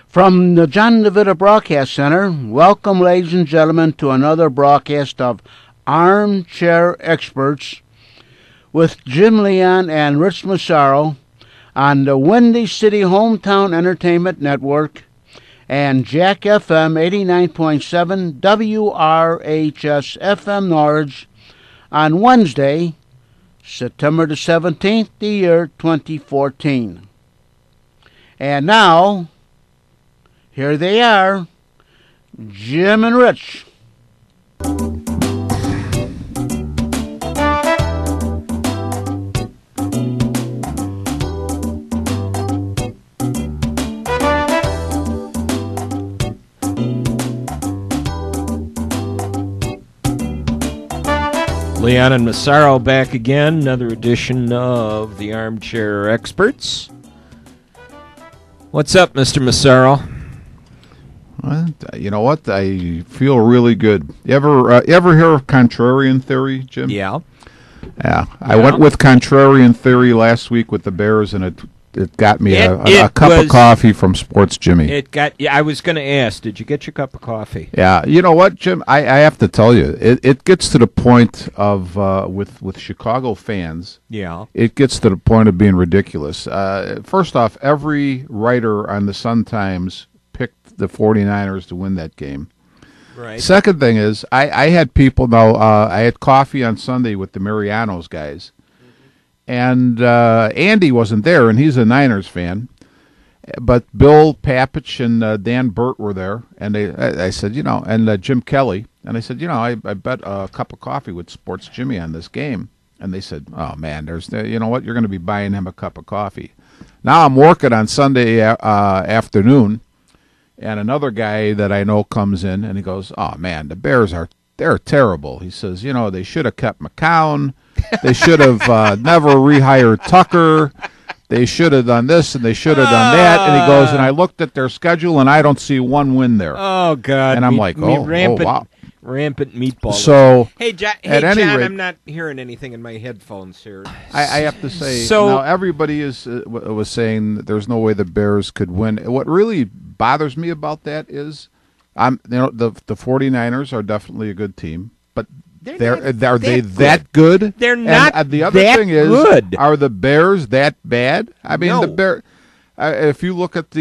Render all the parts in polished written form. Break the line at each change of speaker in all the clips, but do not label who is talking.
From the John DeVita Broadcast Center, welcome, ladies and gentlemen, to another broadcast of Armchair Experts with Jim Leon and Rich Massaro on the Windy City Hometown Entertainment Network and Jack FM 89.7 WRHS FM Norwich on Wednesday, September the 17th, the year 2014. And now, here they are, Jim and Rich.
Leon and Massaro back again, another edition of the Armchair Experts. What's up, Mr. Massaro?
Well, you know what? I feel really good. You ever hear of contrarian theory, Jim?
Yeah.
Yeah. I went with contrarian theory last week with the Bears, and it got me a cup of coffee from Sports Jimmy.
I was going to ask, did you get your cup of coffee?
Yeah. You know what, Jim? I have to tell you, it gets to the point of with Chicago fans.
Yeah.
It gets to the point of being ridiculous. First off, every writer on the Sun-Times picked the 49ers to win that game.
Right.
Second thing is, I had people know, I had coffee on Sunday with the Marianos guys, and Andy wasn't there, and he's a Niners fan, but Bill Papich and Dan Burt were there, and I said, and Jim Kelly, and I said, I bet a cup of coffee with Sports Jimmy on this game, and they said, oh man, you know what, you're going to be buying him a cup of coffee. Now I'm working on Sunday afternoon, and another guy that I know comes in, and he goes, oh, man, the Bears they're terrible. He says, they should have kept McCown. They should have never rehired Tucker. They should have done this, and they should have done that. And he goes, and I looked at their schedule, and I don't see one win there.
Oh, God.
And I'm like, wow.
Rampant meatball.
So,
hey, John,
rate,
I'm not hearing anything in my headphones here.
I have to say, now everybody was saying that there's no way the Bears could win. What really bothers me about that is, the 49ers are definitely a good team, but are they that good?
They're not.
And the other thing
good.
Is, are the Bears that bad? I mean,
no.
The Bears. If you look at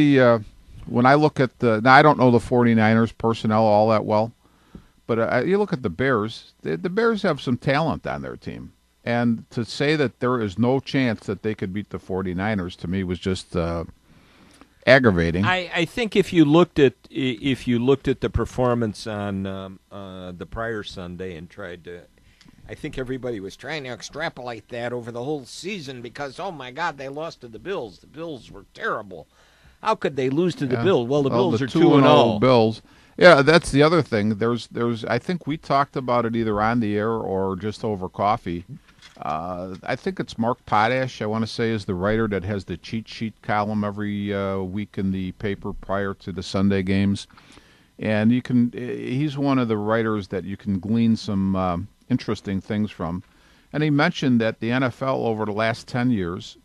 when I look at now I don't know the 49ers personnel all that well, but you look at the Bears. The Bears have some talent on their team, and to say that there is no chance that they could beat the 49ers to me was just aggravating.
I think if you looked at the performance on the prior Sunday and tried to, I think everybody was trying to extrapolate that over the whole season because, oh my God, they lost to the Bills. The Bills were terrible. How could they lose to the Bills? Well, the Bills are 2-0.
Bills. Yeah, that's the other thing. There's. I think we talked about it either on the air or just over coffee. I think it's Mark Potash, I want to say, is the writer that has the cheat sheet column every week in the paper prior to the Sunday games. And he's one of the writers that you can glean some interesting things from. And he mentioned that the NFL over the last 10 years,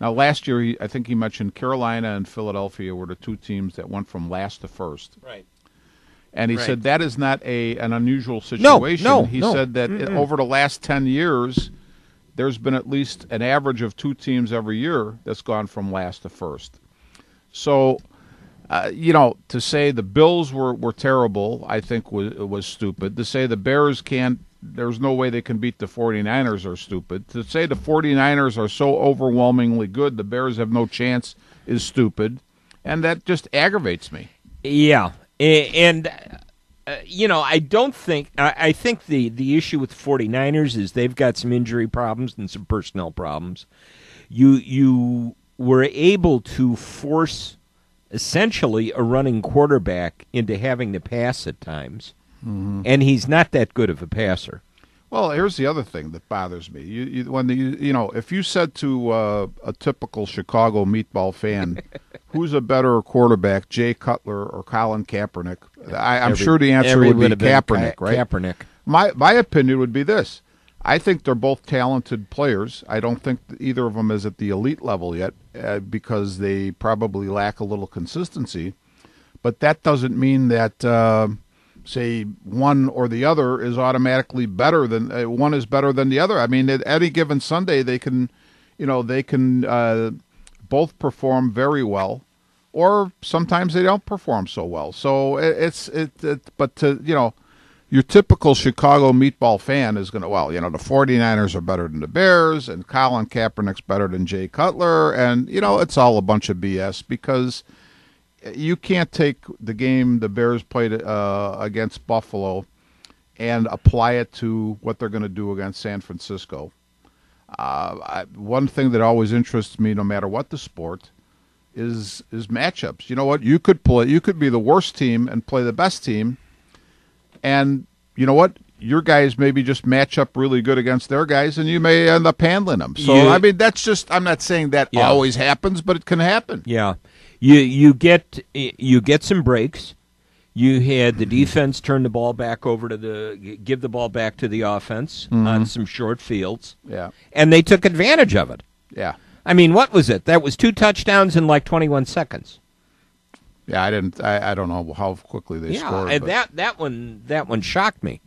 now last year I think he mentioned Carolina and Philadelphia were the two teams that went from last to first.
Right.
And he said that is not an unusual situation.
No.
He said that over the last 10 years, there's been at least an average of two teams every year that's gone from last to first. So, to say the Bills were terrible, I think was stupid. To say the Bears there's no way they can beat the 49ers are stupid. To say the 49ers are so overwhelmingly good, the Bears have no chance is stupid. And that just aggravates me.
Yeah. And I don't think – I think the issue with the 49ers is they've got some injury problems and some personnel problems. You were able to force essentially a running quarterback into having to pass at times, and he's not that good of a passer.
Well, here's the other thing that bothers me. If you said to a typical Chicago meatball fan, who's a better quarterback, Jay Cutler or Colin Kaepernick? I'm sure the answer would be Kaepernick, right?
Kaepernick.
My opinion would be this. I think they're both talented players. I don't think either of them is at the elite level yet because they probably lack a little consistency. but that doesn't mean that say one or the other is automatically better than one is better than the other. I mean, at any given Sunday, they can both perform very well, or sometimes they don't perform so well. So but your typical Chicago meatball fan is going to, the 49ers are better than the Bears, and Colin Kaepernick's better than Jay Cutler, and, it's all a bunch of BS, because you can't take the game the Bears played against Buffalo and apply it to what they're going to do against San Francisco. One thing that always interests me, no matter what the sport, is matchups. You know what? You could be the worst team and play the best team, and you know what? Your guys maybe just match up really good against their guys, and you may end up handling them. So, I mean, that's just, I'm not saying that always happens, but it can happen.
Yeah. You get some breaks. You had the defense turn the ball back over give the ball back to the offense on some short fields.
Yeah.
And they took advantage of it.
Yeah.
I mean, what was it? That was 2 touchdowns in like 21 seconds.
Yeah, I don't know how quickly they scored.
Yeah, that one shocked me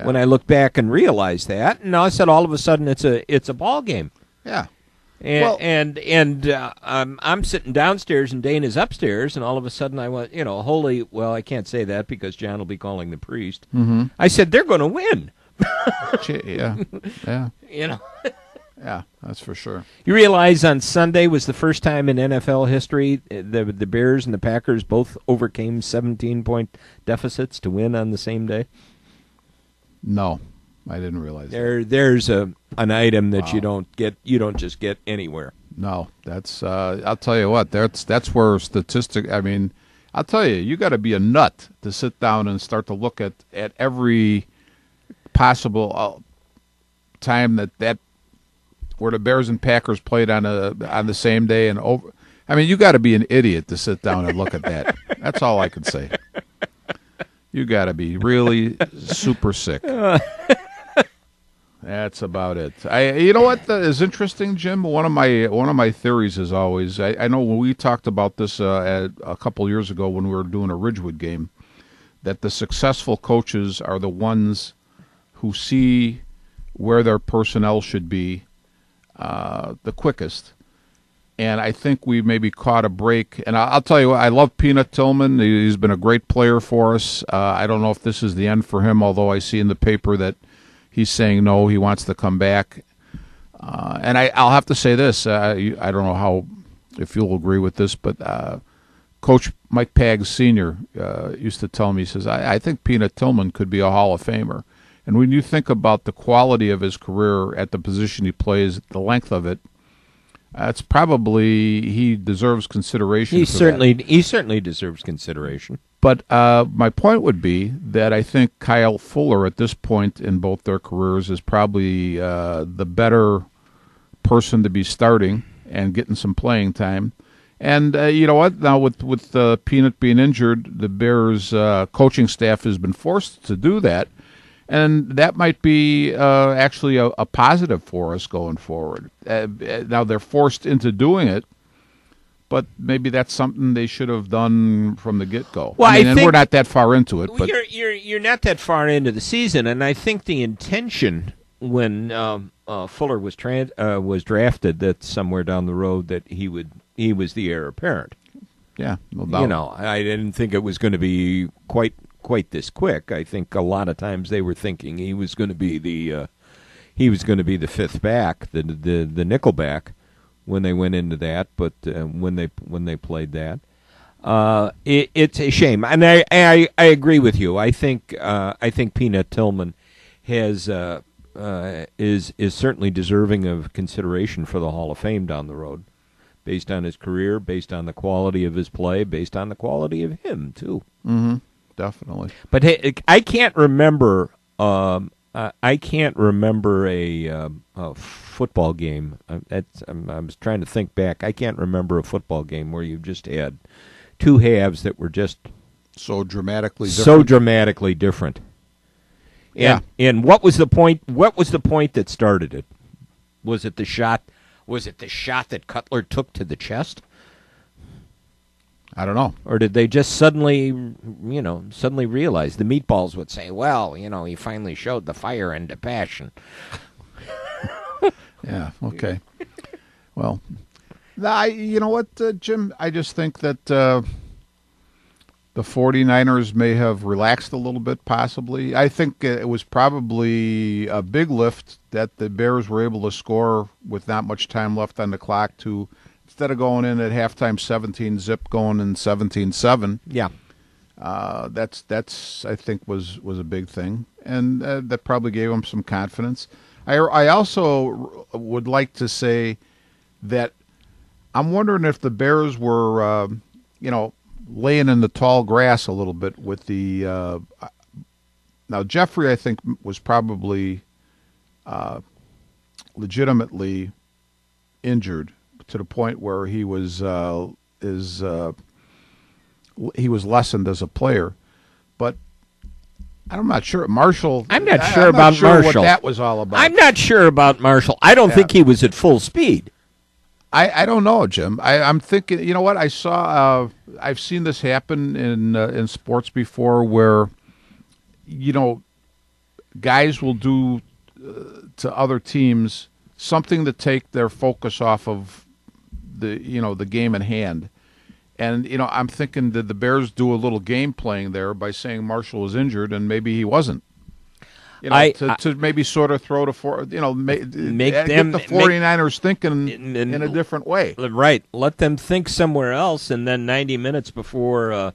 when I looked back and realized that. And I said, all of a sudden, it's a ball game.
Yeah.
And I'm sitting downstairs and Dana's upstairs, and all of a sudden I went, I can't say that because John will be calling the priest. Mm-hmm. I said, they're going to win.
Yeah.
Yeah,
that's for sure.
You realize on Sunday was the first time in NFL history the Bears and the Packers both overcame 17-point deficits to win on the same day?
No, I didn't realize that.
There's an item that you don't just get anywhere.
No, that's I'll tell you what, that's where I'll tell you, you got to be a nut to sit down and start to look at every possible time that where the Bears and Packers played on the same day and over. I mean, you got to be an idiot to sit down and look at that. That's all I can say. You got to be really super sick. That's about it. You know what is interesting, Jim? One of my theories is always, I know when we talked about this a couple years ago when we were doing a Ridgewood game, that the successful coaches are the ones who see where their personnel should be the quickest. And I think we maybe caught a break. And I'll tell you what, I love Peanut Tillman. He's been a great player for us. I don't know if this is the end for him, although I see in the paper that he's saying no, he wants to come back. And I'll have to say this. I don't know if you'll agree with this, but Coach Mike Paggs Sr. Used to tell me, he says, I think Peanut Tillman could be a Hall of Famer. And when you think about the quality of his career at the position he plays, the length of it, it's probably he deserves consideration.
He certainly deserves consideration.
But my point would be that I think Kyle Fuller at this point in both their careers is probably the better person to be starting and getting some playing time. And you know what? Now with Peanut being injured, the Bears coaching staff has been forced to do that. And that might be actually a positive for us going forward. Now they're forced into doing it, but maybe that's something they should have done from the get-go.
Well, I think
we're not that far into it. But
you're not that far into the season, and I think the intention when Fuller was drafted, that somewhere down the road that he was the heir apparent.
Yeah, no doubt.
I didn't think it was going to be quite this quick. I think a lot of times they were thinking he was going to be the fifth back, the nickel back, when they went into that. But when they played that, it's a shame. And I agree with you. I think Peanut Tillman is certainly deserving of consideration for the Hall of Fame down the road, based on his career, based on the quality of his play, based on the quality of him too.
Mm-hmm. Definitely.
But hey, I can't remember. A football game. I was trying to think back. I can't remember a football game where you just had two halves that were just
so dramatically
different.
Yeah.
And what was the point? What was the point that started it? Was it the shot? Was it the shot that Cutler took to the chest?
I don't know.
Or did they just suddenly realize? The meatballs would say, well, he finally showed the fire and the passion.
Yeah, okay. Well, you know what, Jim? I just think that the 49ers may have relaxed a little bit, possibly. I think it was probably a big lift that the Bears were able to score with not much time left on the clock to, instead of going in at halftime 17-zip, going in 17-7.
Yeah.
That's I think was a big thing, and that probably gave them some confidence. I also would like to say that I'm wondering if the Bears were, laying in the tall grass a little bit with the. Now Jeffrey, I think, was probably legitimately injured to the point where he was lessened as a player, but I'm not sure. Marshall.
I'm not sure about Marshall.
What that was all about.
I'm not sure about Marshall. I don't think he was at full speed.
I don't know, Jim. I'm thinking. You know what? I saw. I've seen this happen in sports before, where guys will do to other teams something to take their focus off of the game in hand. And, I'm thinking, did the Bears do a little game playing there by saying Marshall was injured and maybe he wasn't? To maybe sort of throw the get the 49ers thinking in a different way.
Right. Let them think somewhere else, and then 90 minutes before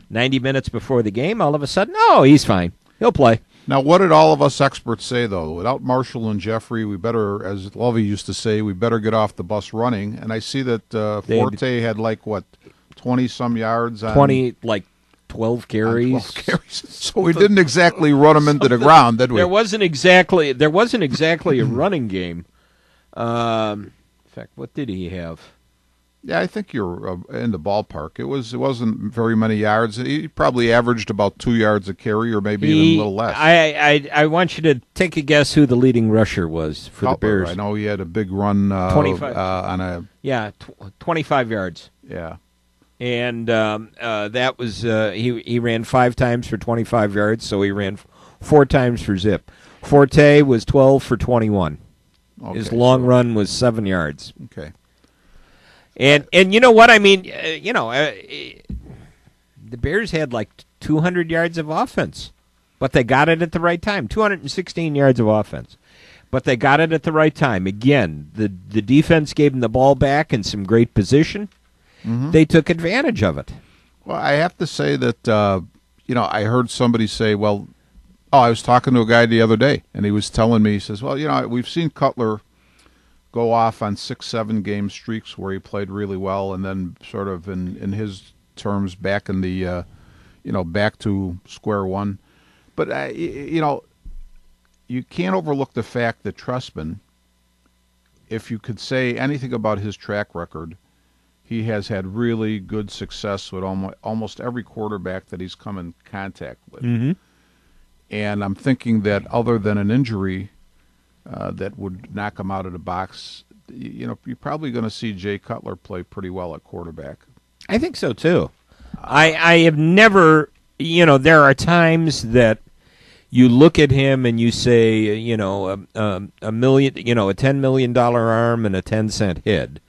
the game, all of a sudden, oh, he's fine. He'll play.
Now, what did all of us experts say, though? Without Marshall and Jeffrey, we better, as Lovey used to say, we better get off the bus running. And I see that Forte had 20-some yards on
12 carries.
12 carries. So we didn't exactly run him into the ground, did we?
There wasn't exactly a running game. In fact, what did he have?
Yeah, I think you're in the ballpark. It wasn't very many yards. He probably averaged about 2 yards a carry, or maybe even a little less.
I want you to take a guess who the leading rusher was for the Bears.
I know he had a big run
25
on a
25 yards.
Yeah,
and that was he ran 5 times for 25 yards, so he ran 4 times for zip. Forte was 12 for 21.
Okay,
his long run was 7 yards.
Okay.
And you know what I mean? The Bears had 200 yards of offense, but they got it at the right time. 216 yards of offense, but they got it at the right time. Again, the defense gave them the ball back in some great position. Mm-hmm. They took advantage of it.
Well, I have to say that I heard somebody say, "Well, I was talking to a guy the other day, and he was telling me, he says, well, we've seen Cutler go off on 6-7 game streaks where he played really well, and then sort of in his terms back in the back to square one. But you can't overlook the fact that Trestman, if you could say anything about his track record, he has had really good success with almost every quarterback that he's come in contact with.
Mm-hmm.
And I'm thinking that other than an injury that would knock him out of the box, you're probably going to see Jay Cutler play pretty well at quarterback.
I think so too. I have never, there are times that you look at him and you say, a $10 million arm and a 10-cent head.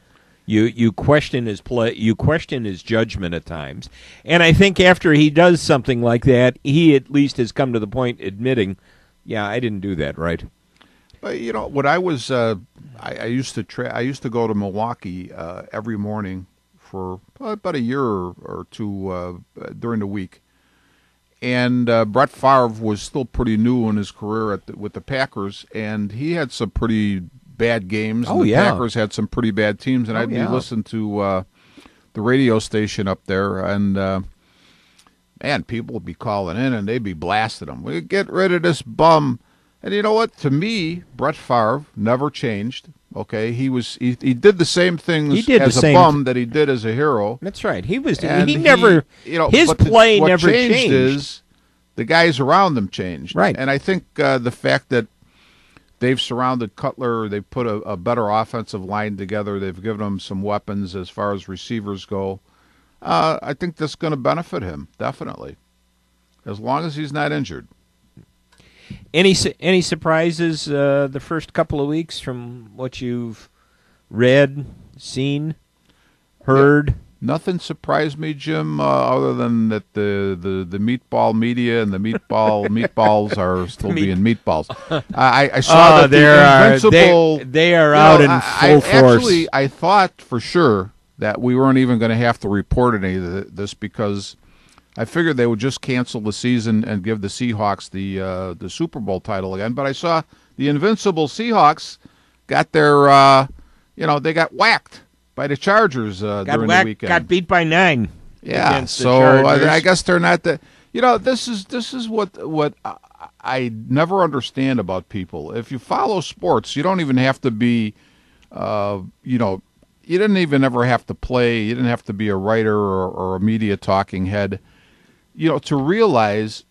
You question his play, you question his judgment at times, and I think after he does something like that, he at least has come to the point admitting, yeah, I didn't do that right.
When I was, I used to go to Milwaukee every morning for about a year or two during the week, and Brett Favre was still pretty new in his career with the Packers, and he had some pretty bad games. And the Packers had some pretty bad teams, and I'd be listening to the radio station up there, and man, people would be calling in, and they'd be blasting them. We get rid of this bum. And you know what? To me, Brett Favre never changed. Okay, he did the same things as a bum that he did as a hero.
That's right. His play
what
never changed.
Is the guys around them changed.
Right.
And I think the fact that they've surrounded Cutler, they've put a better offensive line together, they've given him some weapons as far as receivers go. I think that's going to benefit him, definitely, as long as he's not injured.
Any surprises the first couple of weeks from what you've read, seen, heard?
Yeah. Nothing surprised me, Jim, other than that the meatball media and the meatballs are still being meatballs. I saw that the Invincible...
They are out in full force.
Actually, I thought for sure that we weren't even going to have to report any of this because I figured they would just cancel the season and give the Seahawks the Super Bowl title again. But I saw the Invincible Seahawks got their, they got whacked by the Chargers during the weekend.
Got beat by 9.
Yeah, so I guess they're not the. This is what I never understand about people. If you follow sports, you don't even have to be, you didn't even ever have to play. You didn't have to be a writer or a media talking head, to realize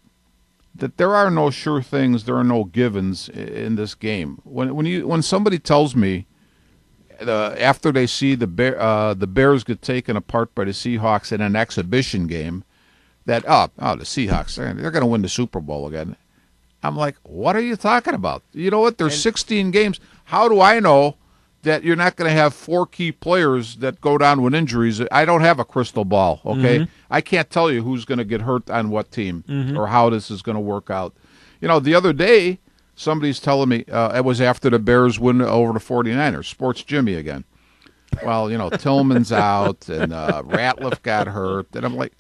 that there are no sure things, there are no givens in this game. When somebody tells me after they see the Bears get taken apart by the Seahawks in an exhibition game, that the Seahawks they're going to win the Super Bowl again. I'm like, what are you talking about? You know what? There's 16 games. How do I know that you're not going to have 4 key players that go down with injuries? I don't have a crystal ball. Okay, mm-hmm. I can't tell you who's going to get hurt on what team mm-hmm. or how this is going to work out. The other day, somebody's telling me it was after the Bears win over the 49ers. Sports Jimmy again. Well, Tillman's out and Ratliff got hurt. And I'm like,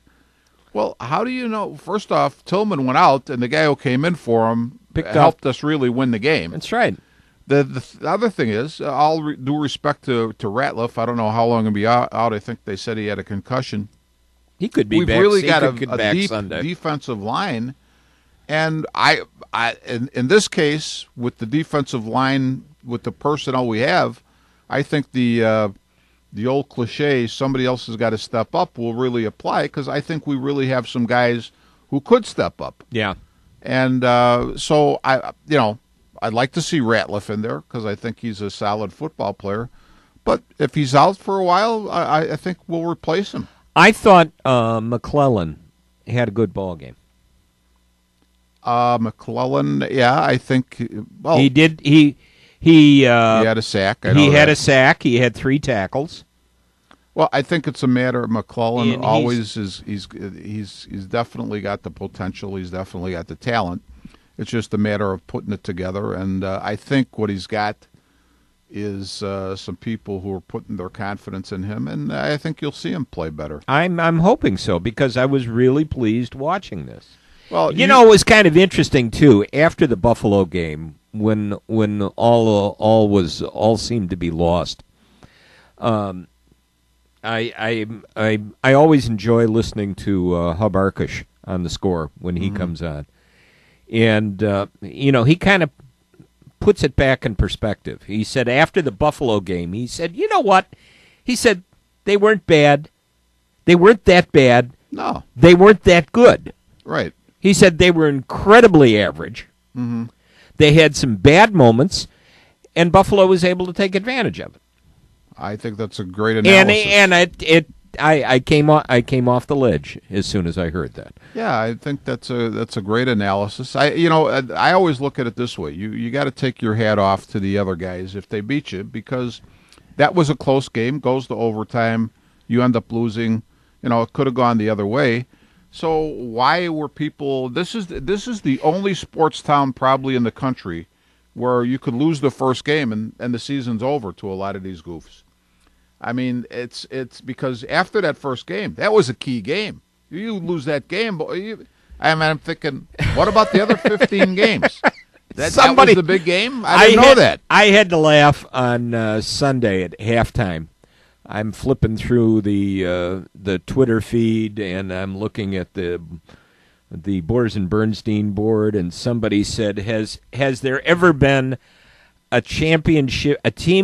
well, how do you know? First off, Tillman went out, and the guy who came in for him helped us really win the game.
That's right.
The other thing is, all due respect to Ratliff, I don't know how long he'll be out. I think they said he had a concussion.
He could be
We've
back.
really got a deep
Sunday.
Defensive line. And I in this case, with the defensive line, with the personnel we have, I think the old cliche, somebody else has got to step up, will really apply because I think we really have some guys who could step up.
Yeah.
And so I'd like to see Ratliff in there because I think he's a solid football player. But if he's out for a while, I think we'll replace him.
I thought McClellan had a good ball game.
McClellan, yeah, I think. Well,
he did. He
had a sack.
He had a sack. He had 3 tackles.
Well, I think it's a matter of McClellan. He's definitely got the potential. He's definitely got the talent. It's just a matter of putting it together. And I think what he's got is some people who are putting their confidence in him, and I think you'll see him play better.
I'm hoping so because I was really pleased watching this.
Well,
it was kind of interesting too after the Buffalo game when all seemed to be lost. I always enjoy listening to Hub Arkush on the Score when he comes on, and he kind of puts it back in perspective. He said after the Buffalo game, he said, "You know what?" He said they weren't bad, they weren't that bad,
no,
they weren't that good,
right.
He said they were incredibly average.
Mm-hmm.
They had some bad moments, and Buffalo was able to take advantage of it.
I think that's a great analysis.
And I came off the ledge as soon as I heard that.
Yeah, I think that's a great analysis. I always look at it this way: you got to take your hat off to the other guys if they beat you because that was a close game. Goes to overtime, you end up losing. It could have gone the other way. So why were people? This is the only sports town probably in the country where you could lose the first game and the season's over to a lot of these goofs. I mean, it's because after that first game, that was a key game. You lose that game, I'm thinking, what about the other 15 games? That was the big game. I didn't know that.
I had to laugh on Sunday at halftime. I'm flipping through the Twitter feed, and I'm looking at the Boers and Bernstein board, and somebody said, "Has there ever been a team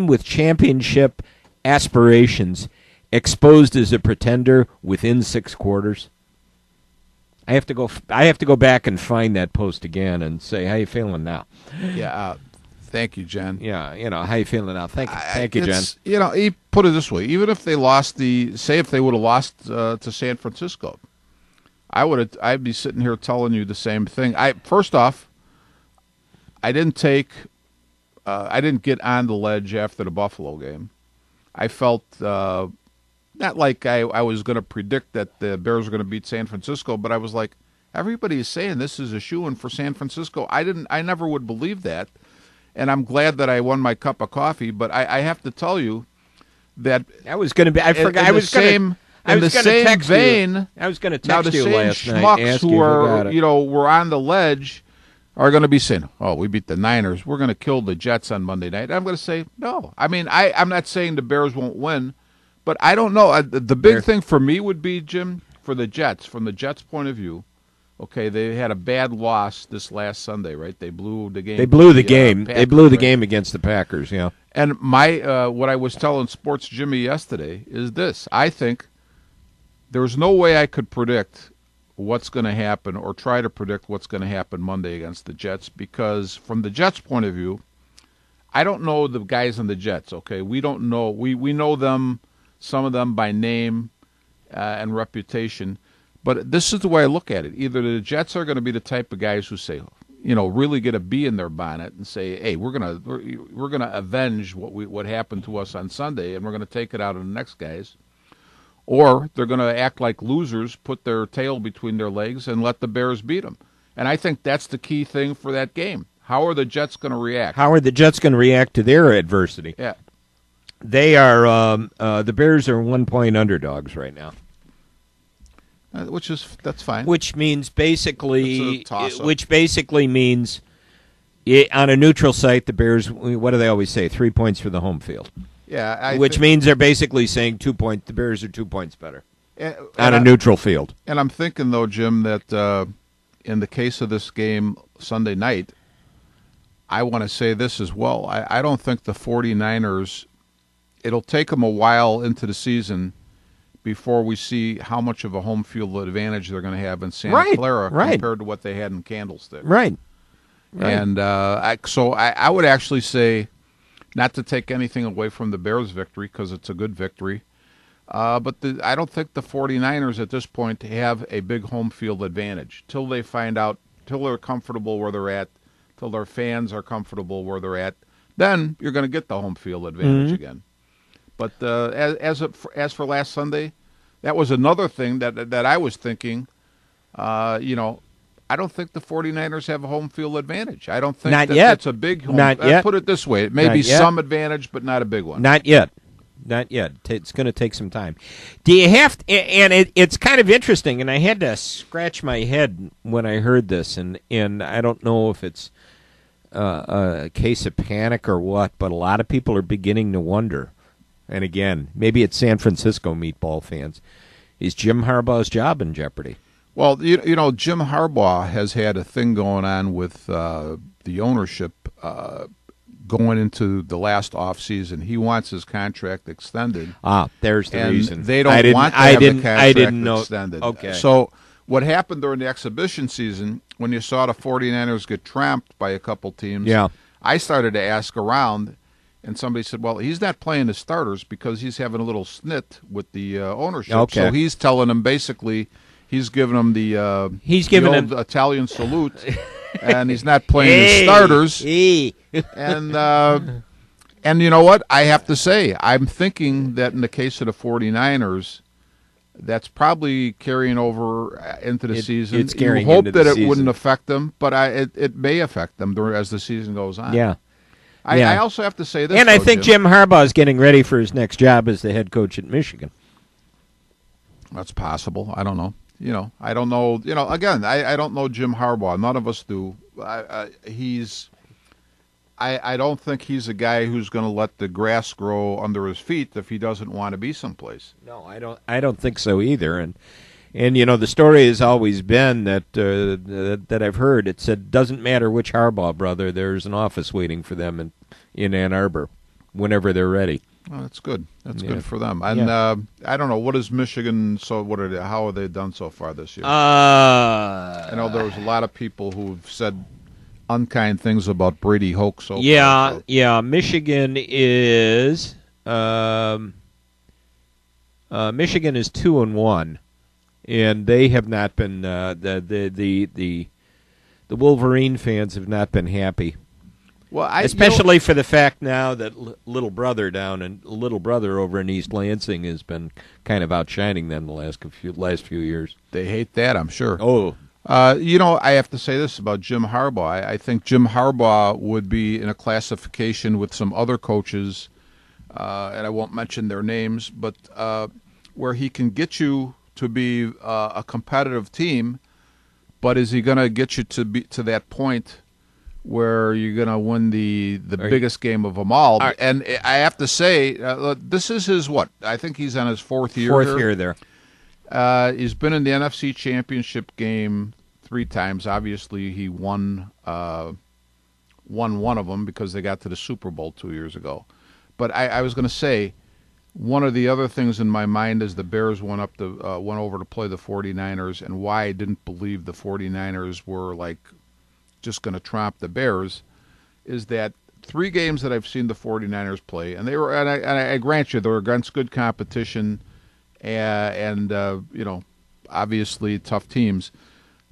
with championship aspirations exposed as a pretender within 6 quarters?" I have to go back and find that post again and say, "How you feeling now?"
Yeah. Thank you, Jen.
Yeah, how you feeling now? Thank you, Jen.
He put it this way: even if they lost if they would have lost to San Francisco, I'd be sitting here telling you the same thing. First off, I didn't get on the ledge after the Buffalo game. I felt not like I was going to predict that the Bears were going to beat San Francisco, but I was like, everybody is saying this is a shoo-in for San Francisco. I never would believe that. And I'm glad that I won my cup of coffee, but I have to tell you that
I was going to be. I forgot. I was going to text you. I was going to text you last night.
Schmucks who were on the ledge are going to be saying, "Oh, we beat the Niners. We're going to kill the Jets on Monday night." And I'm going to say, no. I mean, I'm not saying the Bears won't win, but I don't know. The big thing for me would be, Jim, for the Jets, from the Jets' point of view. Okay, they had a bad loss this last Sunday, right? They blew the game.
They blew the game. Packers, they blew the game against the Packers, yeah.
And what I was telling Sports Jimmy yesterday is this. I think there's no way I could predict what's going to happen or try to predict what's going to happen Monday against the Jets, because from the Jets' point of view, I don't know the guys on the Jets, okay? We don't know. We know them, some of them by name and reputation. But this is the way I look at it. Either the Jets are going to be the type of guys who say, really get a bee in their bonnet and say, "Hey, we're gonna avenge what happened to us on Sunday, and we're going to take it out on the next guys," or they're going to act like losers, put their tail between their legs, and let the Bears beat them. And I think that's the key thing for that game. How are the Jets going to react?
How are the Jets going to react to their adversity?
Yeah,
they are. The Bears are 1-point underdogs right now.
That's fine.
Which means basically, means on a neutral site, the Bears. What do they always say? 3 points for the home field.
Yeah,
which means they're basically saying 2 points. The Bears are 2 points better on a neutral field.
And I'm thinking though, Jim, that in the case of this game Sunday night, I want to say this as well. I don't think the 49ers. It'll take them a while into the season before we see how much of a home field advantage they're going to have in Santa Clara compared to what they had in Candlestick.
Right.
And so I would actually say, not to take anything away from the Bears' victory, because it's a good victory, but I don't think the 49ers at this point have a big home field advantage till they find out, till they're comfortable where they're at, till their fans are comfortable where they're at. Then you're going to get the home field advantage again. But as for last Sunday, that was another thing that I was thinking. I don't think the 49ers have a home field advantage. I don't think that's a big home.
Not yet.
Put it this way: it may be some advantage, but not a big one.
Not yet. It's going to take some time. Do you have to, and it's kind of interesting, and I had to scratch my head when I heard this, and I don't know if it's a case of panic or what, but a lot of people are beginning to wonder. And again, maybe it's San Francisco meatball fans. Is Jim Harbaugh's job in jeopardy?
Well, Jim Harbaugh has had a thing going on with the ownership going into the last offseason. He wants his contract extended.
There's the reason.
They don't want to have the contract extended.
Okay.
So what happened during the exhibition season, when you saw the 49ers get tramped by a couple teams, I started to ask around. And somebody said, well, he's not playing the starters because he's having a little snit with the ownership. Okay. So he's telling them basically he's giving them the old Italian salute, and he's not playing the starters. And you know what? I have to say, I'm thinking that in the case of the 49ers, that's probably carrying over into the season.
It's carrying
you hope
into the
that it
season.
Wouldn't affect them, but it may affect them as the season goes on.
Yeah.
I also have to say this.
And I think Jim Harbaugh is getting ready for his next job as the head coach at Michigan.
That's possible. I don't know. I don't know. Again, I don't know Jim Harbaugh. None of us do. I don't think he's a guy who's going to let the grass grow under his feet if he doesn't want to be someplace.
No, I don't think so either. And the story has always been that I've heard. It said, doesn't matter which Harbaugh brother, there's an office waiting for them in Ann Arbor whenever they're ready.
Well, that's good. That's good for them. And I don't know, what is Michigan? So how have they done so far this year?
I
know there was a lot of people who've said unkind things about Brady Hoke. So
yeah. Michigan is 2-1, and they have not been the Wolverine fans have not been happy.
Well,
especially for the fact now that little brother over in East Lansing has been kind of outshining them the last few years.
They hate that, I'm sure.
Oh,
I have to say this about Jim Harbaugh. I think Jim Harbaugh would be in a classification with some other coaches, and I won't mention their names, but where he can get you to be a competitive team, but is he going to get you to that point where you're going to win the biggest game of them all? And I have to say, this is his I think he's on his fourth year.
Fourth year there.
He's been in the NFC Championship game 3 times. Obviously, he won one of them because they got to the Super Bowl 2 years ago. But I was going to say, one of the other things in my mind is the Bears went over to play the 49ers, and why I didn't believe the 49ers were just going to tromp the Bears is that 3 games that I've seen the 49ers play, and I grant you, they were against good competition and obviously tough teams,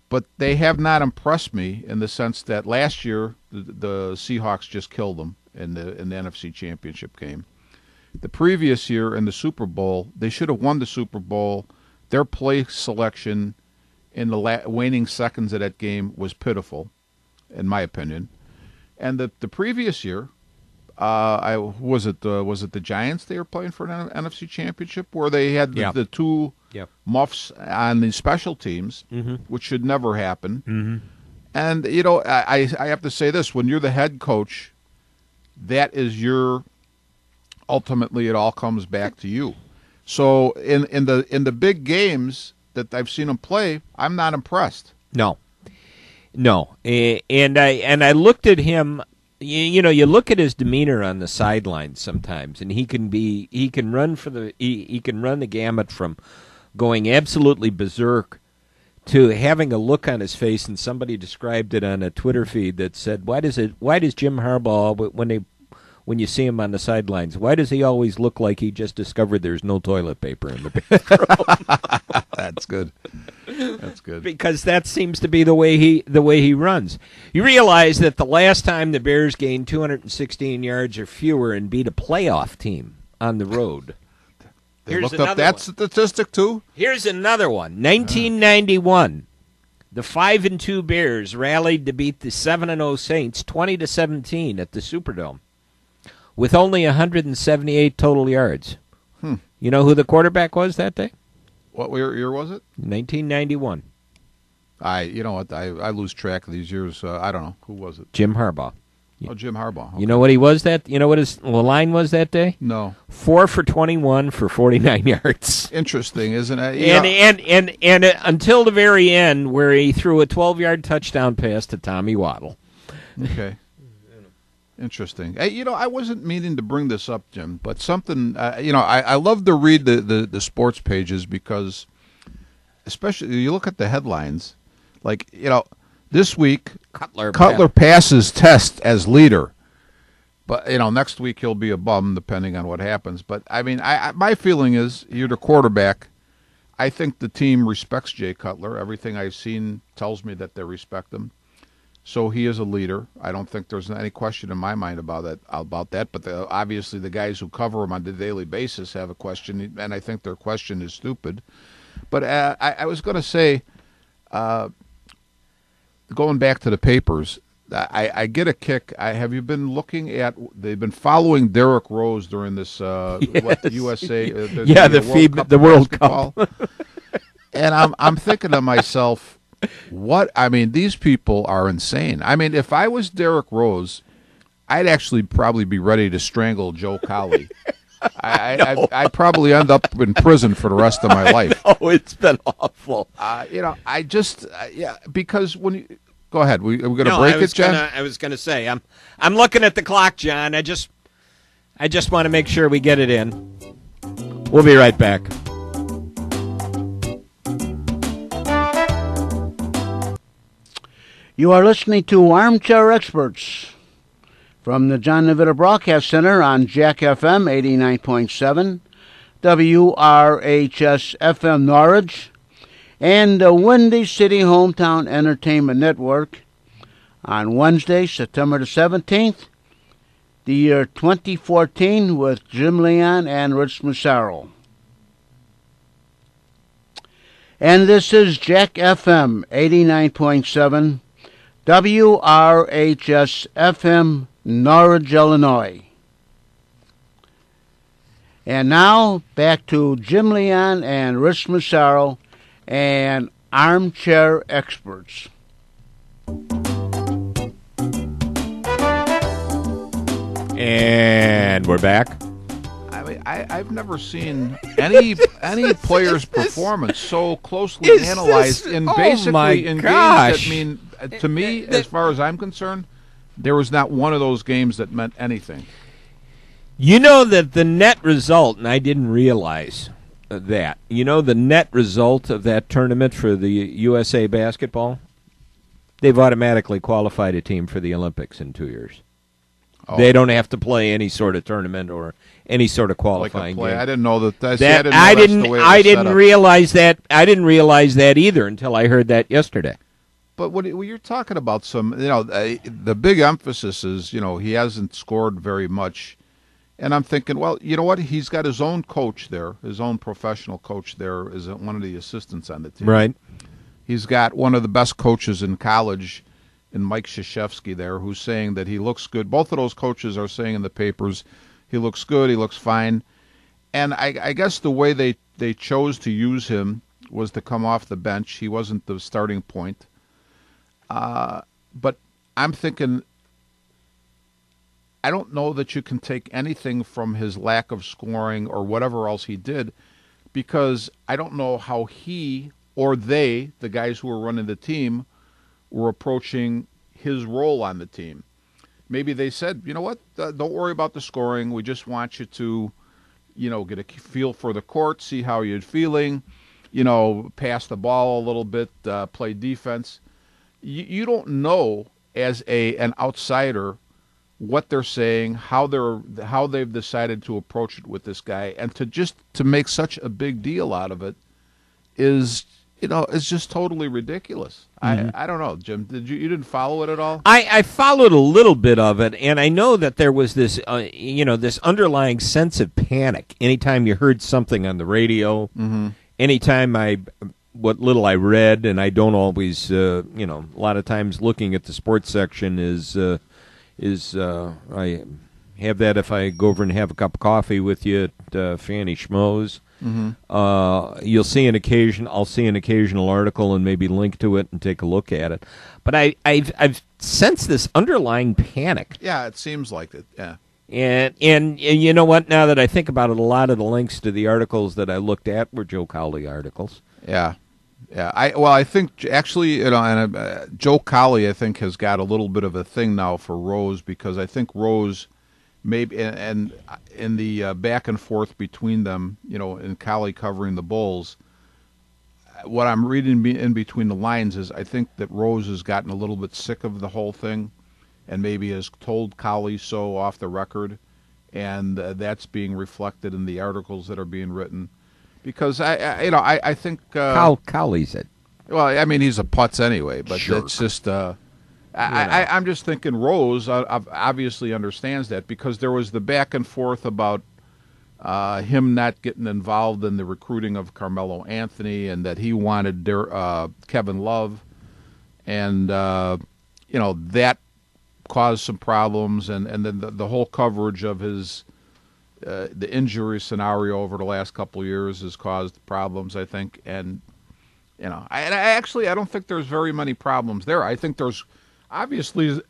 but they have not impressed me in the sense that last year the Seahawks just killed them in the NFC Championship game. The previous year in the Super Bowl, they should have won the Super Bowl. Their play selection in the waning seconds of that game was pitiful, in my opinion. And the previous year, was it the Giants they were playing for an NFC Championship where they had the 2 muffs on the special teams, which should never happen.
Mm-hmm.
And I have to say this: when you're the head coach, that is ultimately it all comes back to you. So in the big games that I've seen him play, I'm not impressed.
No, and I looked at him. You look at his demeanor on the sidelines sometimes, and he can run the gamut from going absolutely berserk to having a look on his face, and somebody described it on a Twitter feed that said, why does Jim Harbaugh, when you see him on the sidelines, why does he always look like he just discovered there's no toilet paper in the bathroom?
That's good. That's good.
Because that seems to be the way he runs. You realize that the last time the Bears gained 216 yards or fewer and beat a playoff team on the road.
They looked up that statistic too?
Here's another one. 1991. The 5-2 Bears rallied to beat the 7-0 Saints 20-17 at the Superdome with only 178 total yards. You know who the quarterback was that day?
What year was it?
1991.
I lose track of these years. I don't know. Who was it?
Jim Harbaugh.
Jim Harbaugh. Okay.
You know what he was you know what his line was that day?
No.
4 for 21 for 49 yards.
Interesting, isn't it?
And until the very end, where he threw a 12-yard touchdown pass to Tommy Waddle.
Okay. Interesting. Hey, I wasn't meaning to bring this up, Jim, but something, I love to read the sports pages because, especially, you look at the headlines, this week, Cutler passes test as leader. But, next week he'll be a bum depending on what happens. But, I mean, my feeling is you're the quarterback. I think the team respects Jay Cutler. Everything I've seen tells me that they respect him. So he is a leader. I don't think there's any question in my mind about that. But obviously the guys who cover him on a daily basis have a question, and I think their question is stupid. But I was going to say, going back to the papers, I get a kick. Have you been looking at? They've been following Derrick Rose during this the USA,
the World Cup.
And I'm thinking to myself, these people are insane. I mean, if I was Derrick Rose, I'd actually probably be ready to strangle Joe Colley. I'd probably end up in prison for the rest of my life.
Oh, it's been awful.
Because when you go ahead, we're going to break it, John.
I was going to say, I'm looking at the clock, John. I just want to make sure we get it in. We'll be right back.
You are listening to Armchair Experts from the John Nevada Broadcast Center on Jack FM 89.7, WRHS FM Norwich, and the Windy City Hometown Entertainment Network on Wednesday, September the 17th, the year 2014, with Jim Leon and Rich Massaro. And this is Jack FM 89.7, WRHS FM Norwich, Illinois. And now back to Jim Leon and Rich Massaro and Armchair Experts.
And we're back.
I mean, I've never seen any player's performance so closely analyzed in basically in games that mean, to me, as far as I'm concerned, there was not one of those games that meant anything.
You know that the net result, and I didn't realize that, you know the net result of that tournament for the USA basketball? They've automatically qualified a team for the Olympics in 2 years. Oh. They don't have to play any sort of tournament or any sort of qualifying game.
I didn't know that.
I didn't realize that. I didn't realize that either until I heard that yesterday.
But when you're talking about the big emphasis is, he hasn't scored very much. And I'm thinking, well, you know what? He's got his own coach there, his own professional coach there is one of the assistants on the team.
Right.
He's got one of the best coaches in college, in Mike Krzyzewski there, who's saying that he looks good. Both of those coaches are saying in the papers he looks good, he looks fine. And I guess the way they chose to use him was to come off the bench. He wasn't the starting point. But I'm thinking, I don't know that you can take anything from his lack of scoring or whatever else he did, because I don't know how he or they, the guys who were running the team, were approaching his role on the team. Maybe they said, you know what, don't worry about the scoring. We just want you to, get a feel for the court, see how you're feeling, pass the ball a little bit, play defense. You don't know as an outsider what they're saying, how they've decided to approach it with this guy, and to make such a big deal out of it is, it's just totally ridiculous. Mm-hmm. I don't know, Jim. You didn't follow it at all?
I followed a little bit of it, and I know that there was this this underlying sense of panic anytime you heard something on the radio. Mm-hmm. Anytime what little I read, and I don't always, a lot of times looking at the sports section is I have that if I go over and have a cup of coffee with you at Fanny Schmoes. Mm-hmm. I'll see an occasional article and maybe link to it and take a look at it. But I've sensed this underlying panic.
Yeah, it seems like it. Yeah.
And you know what? Now that I think about it, a lot of the links to the articles that I looked at were Joe Cowley articles.
Yeah. Yeah, I think actually, Joe Cowley, I think, has got a little bit of a thing now for Rose, because I think Rose, maybe, and in the back and forth between them, and Cowley covering the Bulls, what I'm reading in between the lines is I think that Rose has gotten a little bit sick of the whole thing, and maybe has told Cowley so off the record, and that's being reflected in the articles that are being written. Because I think
Cowley's it.
Well, I mean, he's a putz anyway, but
sure.
It's just I'm just thinking Rose obviously understands that, because there was the back and forth about him not getting involved in the recruiting of Carmelo Anthony, and that he wanted Kevin Love, and that caused some problems, and then the whole coverage of his. The injury scenario over the last couple of years has caused problems, I think, and I don't think there's very many problems there. I think there's obviously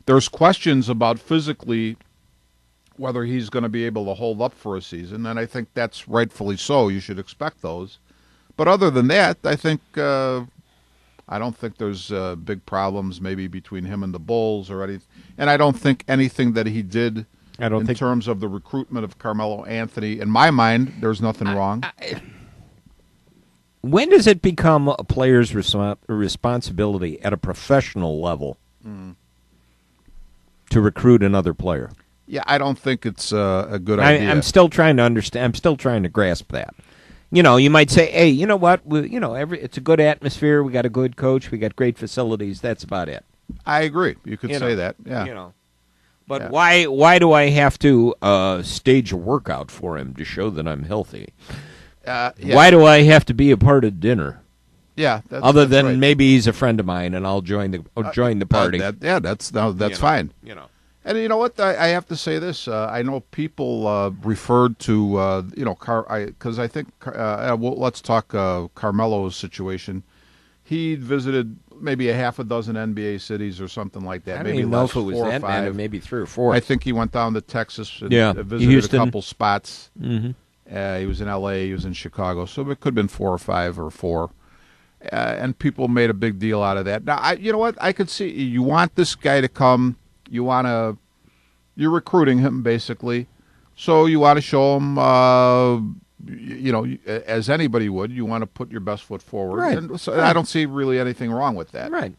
there's questions about physically whether he's going to be able to hold up for a season, and I think that's rightfully so. You should expect those, but other than that, I think I don't think there's big problems maybe between him and the Bulls or anything, and I don't think anything that he did. In terms of the recruitment of Carmelo Anthony, in my mind, there's nothing wrong.
when does it become a player's responsibility at a professional level to recruit another player?
Yeah, I don't think it's a good idea.
I'm still trying to understand. I'm still trying to grasp that. You know, you might say, "Hey, you know what? It's a good atmosphere. We got a good coach. We got great facilities. That's about it."
I agree. You could say that. Yeah.
But why do I have to stage a workout for him to show that I'm healthy?
Yeah.
Why do I have to be a part of dinner?
Yeah.
Other than
right.
maybe he's a friend of mine and I'll join the party.
That's fine. And you know what? I have to say this. I know people referred to, because I think, let's talk Carmelo's situation. He visited maybe a half a dozen NBA cities or something like that.
I don't
maybe
even know if it was
4 or
that
5.
many, maybe 3 or 4.
I think he went down to Texas and visited
Houston.
a couple spots.
Mm-hmm.
He was in L.A., he was in Chicago, so it could have been 4 or 5 or 4. And people made a big deal out of that. Now, you know what? I could see you want this guy to come. You're recruiting him, basically. So you want to show him, as anybody would, you want to put your best foot forward.
Right.
And so I don't see really anything wrong with that.
Right.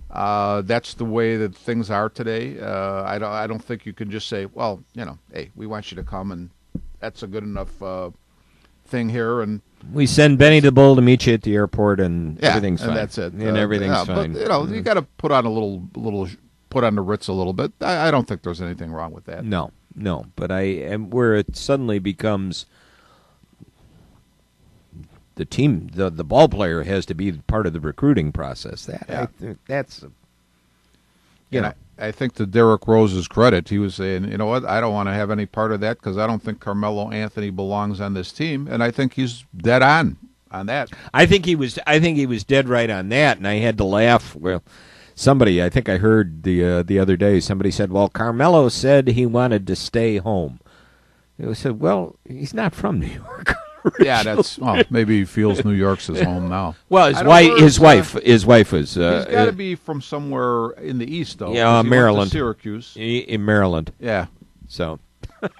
That's the way that things are today. I don't think you can just say, well, hey, we want you to come, and that's a good enough thing here. And
we send Benny the Bull to meet you at the airport, and everything's fine.
And that's it.
And everything's fine.
But, you got to put on put on the Ritz a little bit. I don't think there's anything wrong with that.
No. But where it suddenly becomes the team, the ball player has to be part of the recruiting process.
I think to Derrick Rose's credit, he was saying, you know what, I don't want to have any part of that because I don't think Carmelo Anthony belongs on this team, and I think he's dead on that.
I think he was dead right on that, and I had to laugh. Well, I think I heard the other day, somebody said, well, Carmelo said he wanted to stay home. I said, well, he's not from New York.
Yeah, maybe he feels New York's his home now.
Well, his wife was.
He's got to be from somewhere in the east, though.
Yeah, Maryland,
Syracuse,
in Maryland.
Yeah.
So,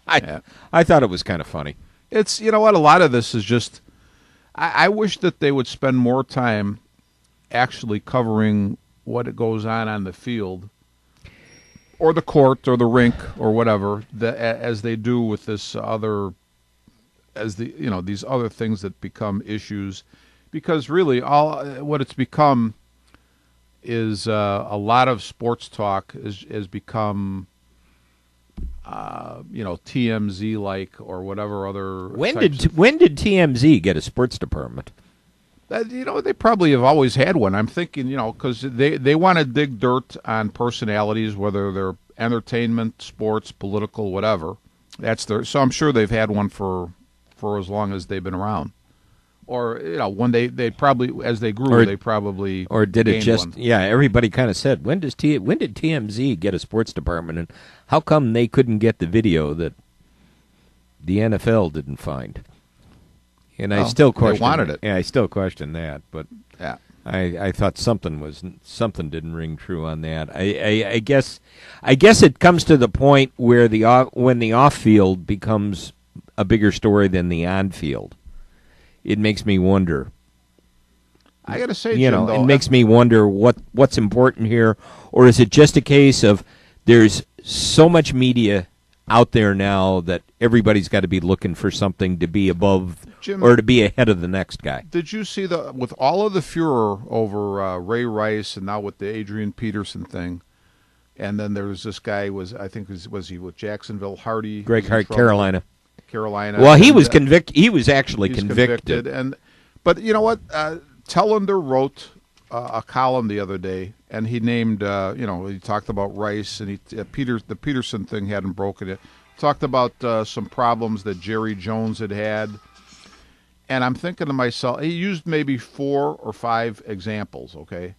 I thought it was kind of funny.
It's a lot of this is just. I wish that they would spend more time actually covering what goes on the field, or the court, or the rink, or whatever, as they do with this other. These other things that become issues, because really what it's become is a lot of sports talk has become TMZ like or whatever other.
When did TMZ get a sports department?
They probably have always had one. I'm thinking because they want to dig dirt on personalities, whether they're entertainment, sports, political, whatever. So I'm sure they've had one for as long as they've been around, or when they probably as they grew they probably
or did it just
one.
Yeah, everybody kind of said when did TMZ get a sports department, and how come they couldn't get the video that the NFL didn't find? And I still question.
They wanted it.
Yeah, I still question that, but
yeah.
I thought something didn't ring true on that. I guess it comes to the point where when the off field becomes a bigger story than the on field. It makes me wonder.
I got to say, Jim,
it makes me wonder what's important here, or is it just a case of there's so much media out there now that everybody's got to be looking for something to be above
Jim,
or to be ahead of the next guy?
Did you see with all of the furor over Ray Rice and now with the Adrian Peterson thing, and then there was this guy was he with Jacksonville, Hardy,
Greg Hart, Carolina.
Well,
he was convicted. He was actually convicted.
But you know what? Tellender wrote a column the other day, and he named. He talked about Rice, and the Peterson thing hadn't broken it. Talked about some problems that Jerry Jones had, and I'm thinking to myself, he used maybe 4 or 5 examples. Okay.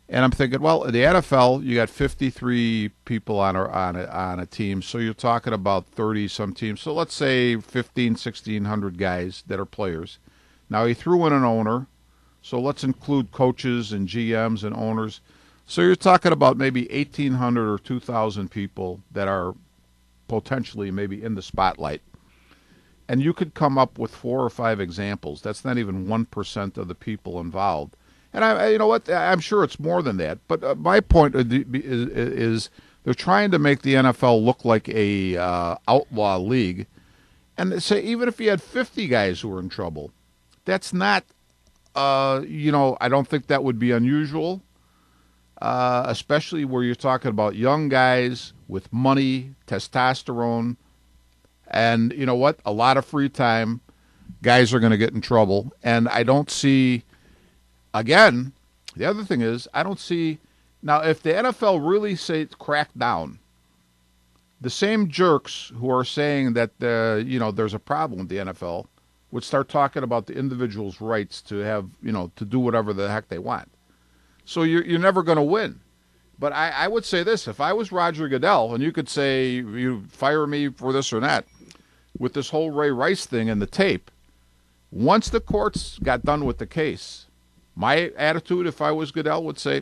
And I'm thinking, well, in the NFL, you got 53 people on a team, so you're talking about 30-some teams. So let's say 1,600 guys that are players. Now, he threw in an owner, so let's include coaches and GMs and owners. So you're talking about maybe 1,800 or 2,000 people that are potentially maybe in the spotlight. and you could come up with 4 or 5 examples. That's not even 1% of the people involved. And you know what? I'm sure it's more than that. But my point is they're trying to make the NFL look like a outlaw league, and they say even if you had 50 guys who were in trouble, that's not. I don't think that would be unusual, especially where you're talking about young guys with money, testosterone, and you know what? A lot of free time. Guys are going to get in trouble, and I don't see. Again, the other thing is I don't see. Now, if the NFL really say crack down, the same jerks who are saying that there's a problem with the NFL would start talking about the individual's rights to have to do whatever the heck they want. So you're never going to win. But I would say this: if I was Roger Goodell, and you could say you fire me for this or that, with this whole Ray Rice thing and the tape, once the courts got done with the case, my attitude, if I was Goodell, would say,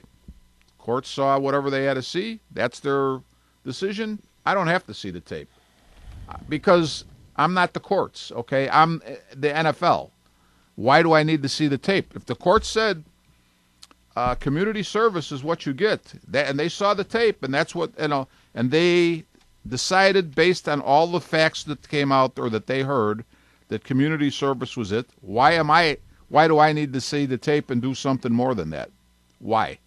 courts saw whatever they had to see. That's their decision. I don't have to see the tape because I'm not the courts, okay? I'm the NFL. Why do I need to see the tape? If the court said community service is what you get, and they saw the tape, and that's what, and they decided based on all the facts that came out or that they heard that community service was it, why do I need to see the tape and do something more than that? Why?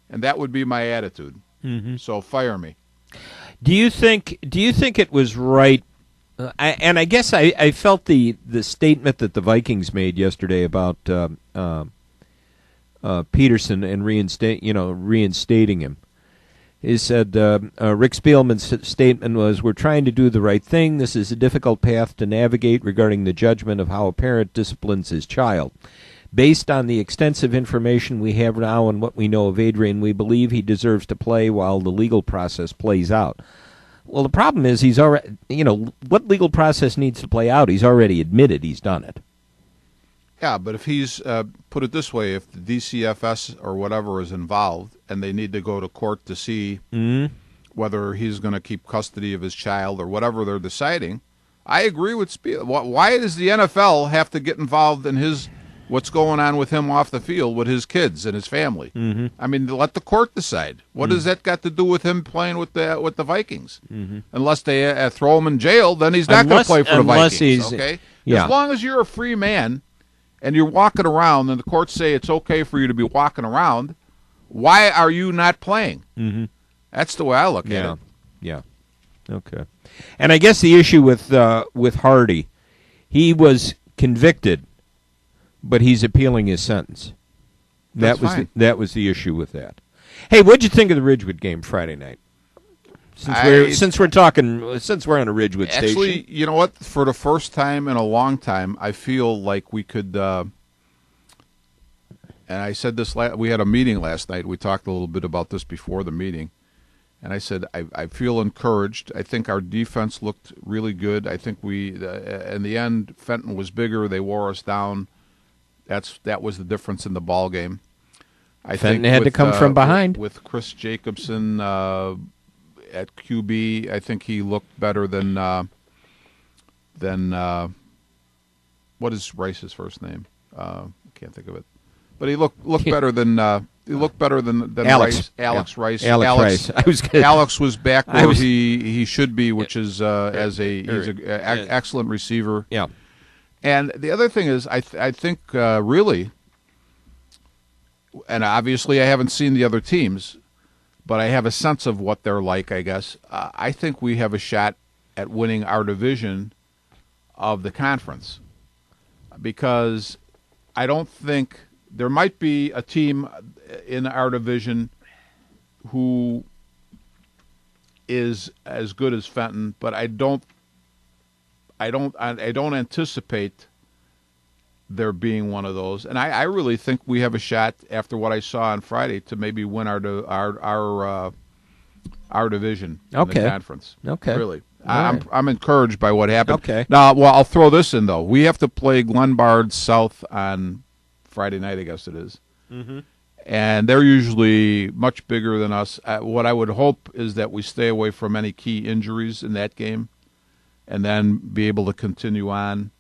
And that would be my attitude. Mm-hmm. So fire me.
Do you think it was right? I guess I felt the statement that the Vikings made yesterday about Peterson and reinstating him. He said Rick Spielman's statement was, "We're trying to do the right thing. This is a difficult path to navigate regarding the judgment of how a parent disciplines his child. Based on the extensive information we have now and what we know of Adrian, we believe he deserves to play while the legal process plays out." Well, the problem is he's already, what legal process needs to play out? He's already admitted he's done it.
Yeah, but if he's, put it this way, if the DCFS or whatever is involved and they need to go to court to see whether he's going to keep custody of his child or whatever they're deciding, I agree with Spiel. Why does the NFL have to get involved in what's going on with him off the field with his kids and his family? Mm-hmm. I mean, let the court decide. What does that got to do with him playing with the Vikings? Mm-hmm. Unless they throw him in jail, then he's not going to play for the Vikings. Okay, yeah. As long as you're a free man and you're walking around, and the courts say it's okay for you to be walking around, why are you not playing? Mm-hmm. That's the way I look at it.
Yeah. Okay. And I guess the issue with Hardy, he was convicted, but he's appealing his sentence. That was the issue with that. Hey, what'd you think of the Ridgewood game Friday night? Since we're on a Ridgewood station.
Actually, you know what? For the first time in a long time, I feel like we could. And I said this. We had a meeting last night. We talked a little bit about this before the meeting, and I said I feel encouraged. I think our defense looked really good. I think in the end, Fenton was bigger. They wore us down. That was the difference in the ball game.
Fenton had to come from behind
with Chris Jacobson at QB. I think he looked better than what is Rice's first name? I can't think of it, but he looked better than
Alex.
Alex Rice.
Alex Rice.
Alex was back where he should be, which is he's an excellent receiver.
Yeah.
And the other thing is, I think really, and obviously I haven't seen the other teams, but I have a sense of what they're like, I guess. I think we have a shot at winning our division of the conference because I don't think there might be a team in our division who is as good as Fenton, but I don't anticipate there being one of those, and I really think we have a shot after what I saw on Friday to maybe win our division in the conference.
Okay,
really, I'm encouraged by what happened.
Okay,
now, well, I'll throw this in though. We have to play Glenbard South on Friday night, I guess it is, and they're usually much bigger than us. What I would hope is that we stay away from any key injuries in that game. and then be able to continue on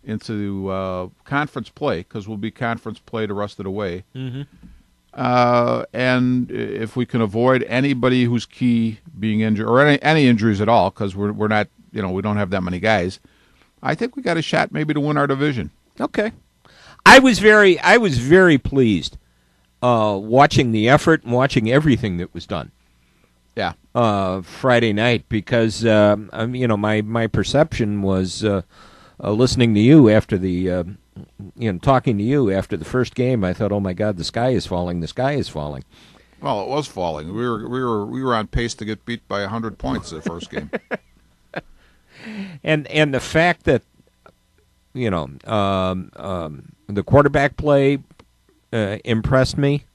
into conference play, because we'll be conference play the rest of the way.
Mm-hmm.
And if we can avoid anybody who's key being injured, or any injuries at all, because we're not, we don't have that many guys, I think we got a shot maybe to win our division.
Okay. I was very pleased watching the effort and watching everything that was done.
Yeah.
Friday night, because my perception was listening to you after the talking to you after the first game. I thought, oh my God, the sky is falling. The sky is falling.
Well, it was falling. We were on pace to get beat by 100 points the first game.
And the fact that the quarterback play impressed me.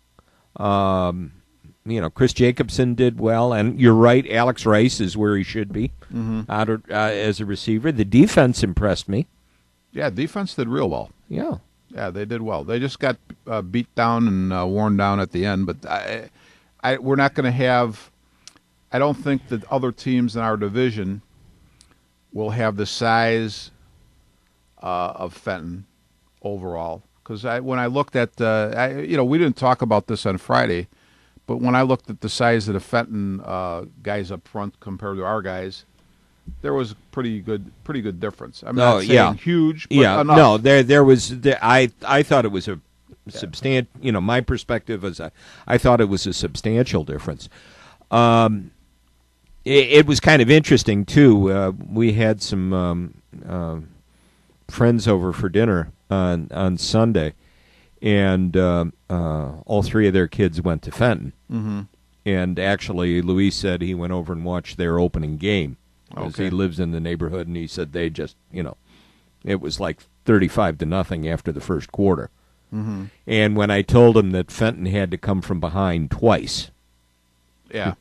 Chris Jacobson did well, and you're right, Alex Rice is where he should be as a receiver. The defense impressed me.
Yeah, defense did real well.
Yeah.
Yeah, they did well. They just got beat down and worn down at the end, but we're not going to have – I don't think that other teams in our division will have the size of Fenton overall. Because when I looked at we didn't talk about this on Friday, but when I looked at the size of the Fenton guys up front compared to our guys, there was pretty good difference. I'm not saying huge, but enough.
No, there was. I thought it was a substantial. My perspective is I thought it was a substantial difference. It was kind of interesting too. We had some friends over for dinner on Sunday, and all three of their kids went to Fenton.
Mm-hmm.
And actually, Luis said he went over and watched their opening game. Because he lives in the neighborhood, and he said they just, it was like 35-0 after the first quarter.
Mm-hmm.
And when I told him that Fenton had to come from behind twice,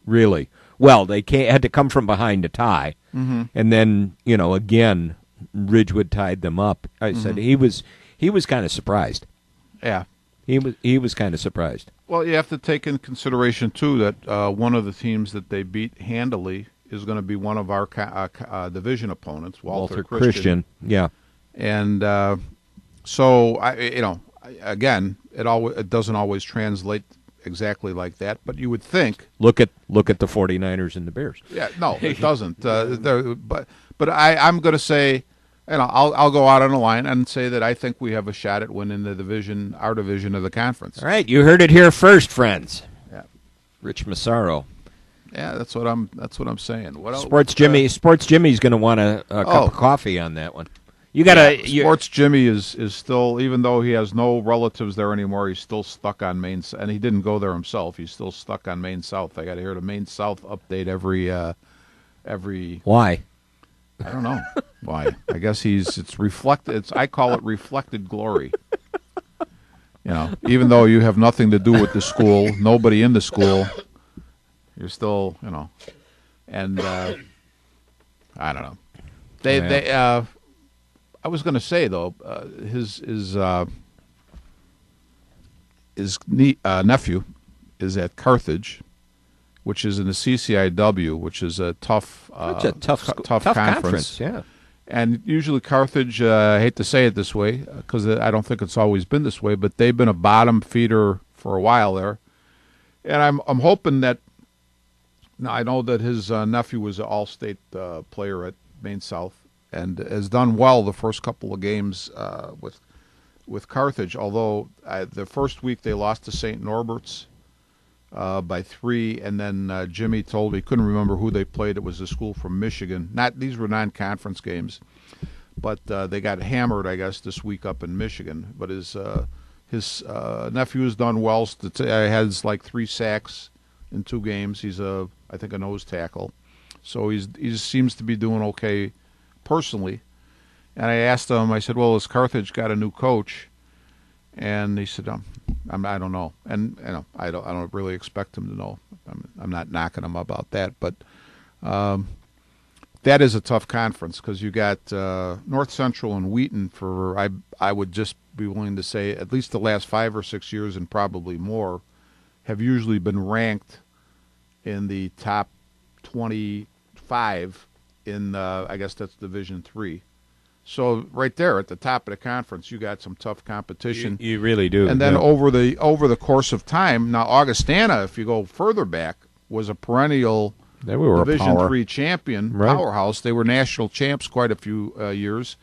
really, well, they had to come from behind to tie, and then again, Ridgewood tied them up. I said he was kind of surprised.
Yeah,
he was kind of surprised.
Well, you have to take in consideration too that one of the teams that they beat handily is going to be one of our division opponents, Walter Christian.
Yeah,
and so again, it doesn't always translate exactly like that, but you would think.
Look at the 49ers and the Bears.
Yeah, no, it doesn't. But I'm going to say, I'll go out on a line and say that I think we have a shot at winning the division, our division of the conference.
All right, you heard it here first, friends.
Yeah,
Rich Massaro.
Yeah, that's what I'm saying. What else?
Sports Jimmy's going to want a cup of coffee on that one. You got to.
Sports Jimmy is still, even though he has no relatives there anymore, he's still stuck on Maine, and he didn't go there himself. He's still stuck on Maine South. I got to hear the Maine South update every.
Why?
I don't know why. I guess it's reflected. I call it reflected glory. Even though you have nothing to do with the school, nobody in the school. You're still, and I don't know. I was going to say though, his nephew is at Carthage, which is in the CCIW, which is a tough conference.
Yeah.
And usually Carthage, I hate to say it this way because I don't think it's always been this way, but they've been a bottom feeder for a while there, and I'm hoping that. Now, I know that his nephew was an all-state player at Maine South and has done well the first couple of games with Carthage, although the first week they lost to St. Norbert's by 3, and then Jimmy told me he couldn't remember who they played. It was a school from Michigan. These were non-conference games, but they got hammered, I guess, this week up in Michigan. But his nephew has done well. Has like 3 sacks in 2 games. He's I think a nose tackle, so he seems to be doing okay personally. And I asked him, I said, well, has Carthage got a new coach? And he said, I don't know. And I don't really expect him to know. I'm not knocking him about that, but that is a tough conference because you got North Central and Wheaton for I would just be willing to say at least the last 5 or 6 years and probably more have usually been ranked in the top 25 in I guess that's Division III. So right there at the top of the conference, you got some tough competition.
You really do.
And then over the course of time, now Augustana, if you go further back, was a perennial
they were
Division
a
III champion,
right.
powerhouse. They were national champs quite a few years.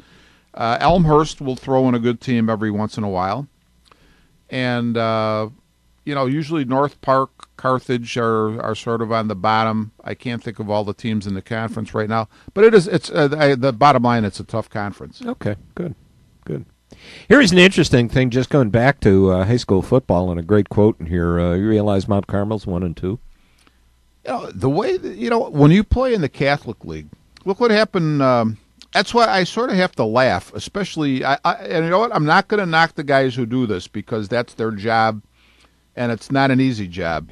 Elmhurst will throw in a good team every once in a while. And, usually North Park, Carthage are sort of on the bottom. I can't think of all the teams in the conference right now. But it's the bottom line, it's a tough conference.
Okay, good. Here's an interesting thing, just going back to high school football, and a great quote in here. You realize Mount Carmel's 1-2?
The way when you play in the Catholic League, look what happened. That's why I sort of have to laugh, especially. And you know what? I'm not going to knock the guys who do this because that's their job, and it's not an easy job.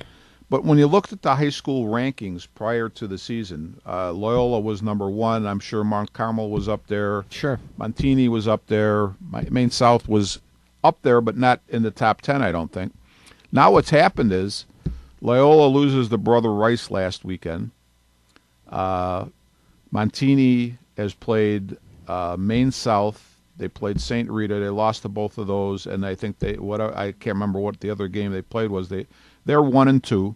But when you looked at the high school rankings prior to the season, Loyola was number 1. I'm sure Mount Carmel was up there.
Sure.
Montini was up there. Maine South was up there, but not in the top 10, I don't think. Now what's happened is Loyola loses to Brother Rice last weekend. Montini has played Maine South. They played St. Rita. They lost to both of those, and I think I can't remember what the other game they played was. They're 1-2.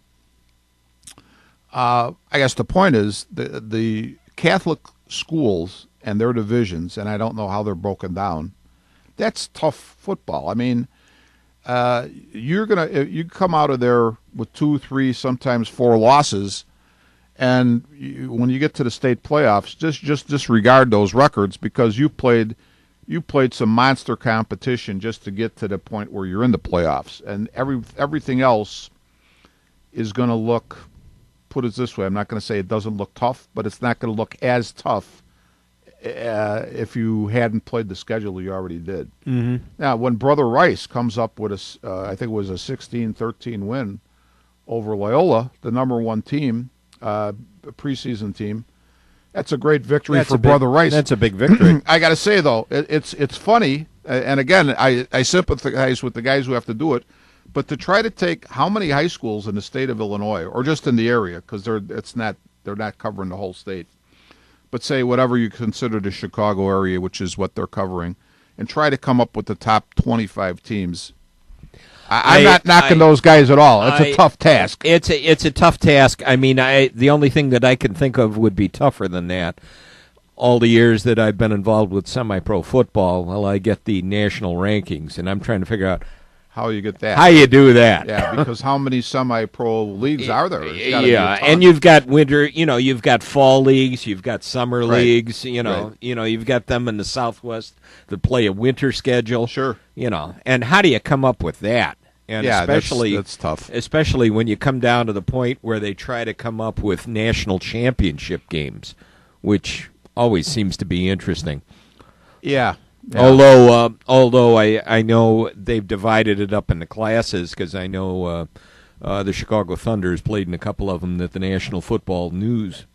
I guess the point is the Catholic schools and their divisions, and I don't know how they're broken down. That's tough football. I mean, you come out of there with 2, 3, sometimes 4 losses, and when you get to the state playoffs, just disregard those records because you played some monster competition just to get to the point where you're in the playoffs, and everything else is going to look, put it this way, I'm not going to say it doesn't look tough, but it's not going to look as tough if you hadn't played the schedule you already did.
Mm-hmm.
Now, when Brother Rice comes up with I think it was a 16-13 win over Loyola, the number 1 team, preseason team, that's a great victory for Brother Rice.
That's a big victory.
I got to say, though, it's funny, and again, I sympathize with the guys who have to do it, but to try to take how many high schools in the state of Illinois, or just in the area, because they're not covering the whole state, but say whatever you consider the Chicago area, which is what they're covering, and try to come up with the top 25 teams. I'm not knocking those guys at all. It's a tough task.
It's a tough task. I mean, the only thing that I can think of would be tougher than that. All the years that I've been involved with semi-pro football, well, I get the national rankings, and I'm trying to figure out
how you get that.
How you do that.
Yeah, because how many semi-pro leagues are there?
Yeah, and you've got winter, you've got fall leagues, you've got summer leagues, you've got them in the Southwest that play a winter schedule.
Sure.
And how do you come up with that? And especially
that's tough.
Especially when you come down to the point where they try to come up with national championship games, which always seems to be interesting.
Yeah.
Although I know they've divided it up into classes because I know the Chicago Thunder has played in a couple of them that the National Football News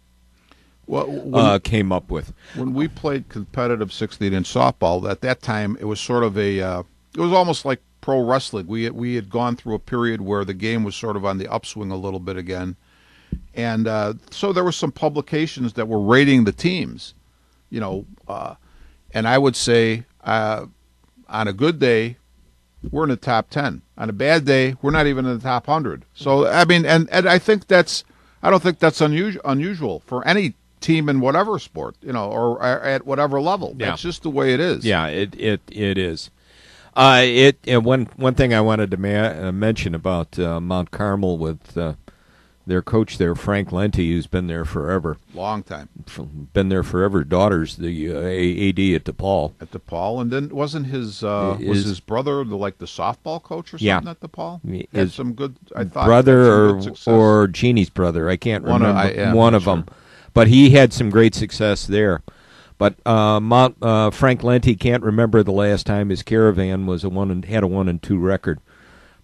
came up with.
When we played competitive 16-inch softball, at that time it was sort of it was almost like pro wrestling. We had gone through a period where the game was sort of on the upswing a little bit again, and so there were some publications that were rating the teams, and I would say on a good day, we're in the top 10. On a bad day, we're not even in the top 100. So, I mean, and I think I don't think that's unusual for any team in whatever sport, or at whatever level.
Yeah.
That's just the way it is.
Yeah, it is. One thing I wanted to mention about Mount Carmel with their coach there, Frank Lenti, who's been there forever.
Long time.
Been there forever. Daughter's the AD at DePaul.
At DePaul, and then wasn't his brother the softball coach or something at DePaul? He had some good, I thought.
Brother or Jeannie's brother. I can't remember. One of them. But he had some great success there. But Frank Lenti can't remember the last time his Caravan was had a 1-2 record.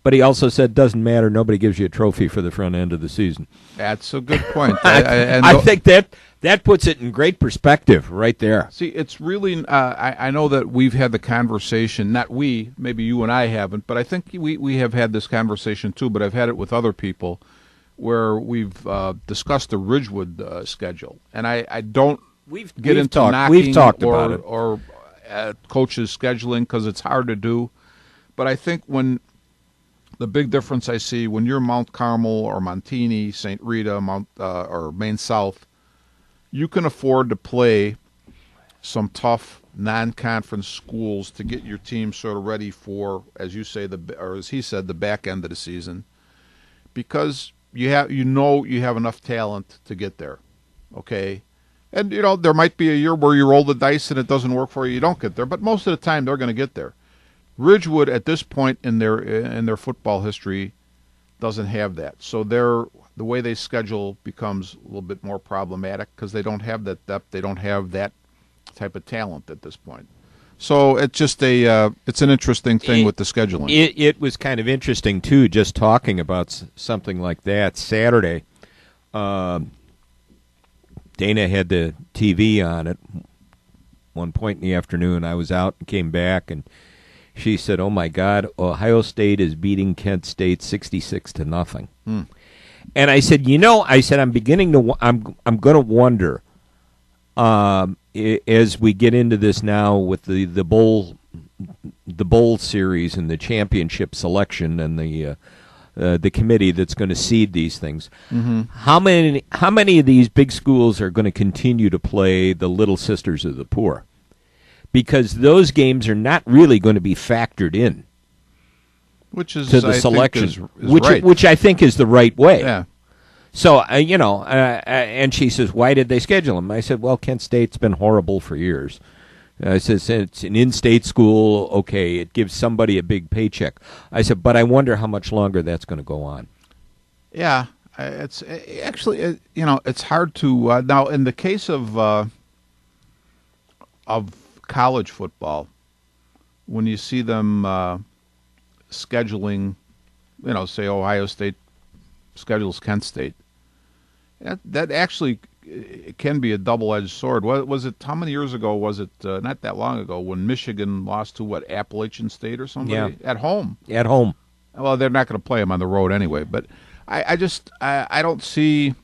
But he also said, doesn't matter, nobody gives you a trophy for the front end of the season.
That's a good point.
I think that puts it in great perspective right there.
See, it's really, I know that we've had the conversation, not we, maybe you and I haven't, but I think we have had this conversation too, but I've had it with other people where we've discussed the Ridgewood schedule. And I don't
We've
get into
talked.
knocking
We've talked
or,
about it.
or coaches scheduling because it's hard to do. But I think when the big difference I see when you're Mount Carmel or Montini, St. Rita, or Maine South, you can afford to play some tough non-conference schools to get your team sort of ready for, as you say, or as he said, the back end of the season, because you have enough talent to get there. Okay. And, there might be a year where you roll the dice and it doesn't work for you. You don't get there. But most of the time, they're going to get there. Ridgewood, at this point in their football history, doesn't have that. So the way they schedule becomes a little bit more problematic because they don't have that depth. They don't have that type of talent at this point. So it's just it's an interesting thing with the scheduling.
It was kind of interesting, too, just talking about something like that. Saturday, Dana had the TV on at one point in the afternoon. I was out and came back, and she said, "Oh my God, Ohio State is beating Kent State 66-0." And I said, I'm beginning to, I'm going to wonder, as we get into this now with the bowl series and the championship selection and the committee that's going to seed these things. Mm-hmm. How many of these big schools are going to continue to play the Little Sisters of the Poor? Because those games are not really going to be factored in,
which is
to the
I
selection,
think is right.
which I think is the right way.
Yeah.
So and she says, "Why did they schedule them?" I said, "Well, Kent State's been horrible for years." I said, "It's an in-state school. Okay, it gives somebody a big paycheck." I said, "But I wonder how much longer that's going to go on."
Yeah, it's actually it's hard to now in the case of college football, when you see them scheduling, say Ohio State schedules Kent State, that actually it can be a double-edged sword. What was it? How many years ago was it? Not that long ago, when Michigan lost to Appalachian State or somebody at home.
At home.
Well, they're not going to play them on the road anyway. But I don't see.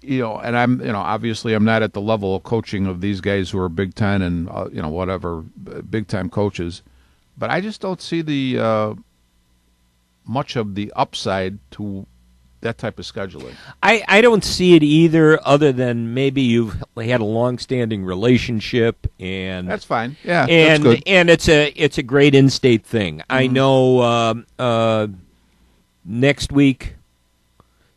And I'm, obviously I'm not at the level of coaching of these guys who are Big Ten and, whatever, big time coaches. But I just don't see the much of the upside to that type of scheduling.
I don't see it either, other than maybe you've had a long-standing relationship, and
that's fine. Yeah,
and
that's good.
And it's a great in-state thing. Mm-hmm. I know next week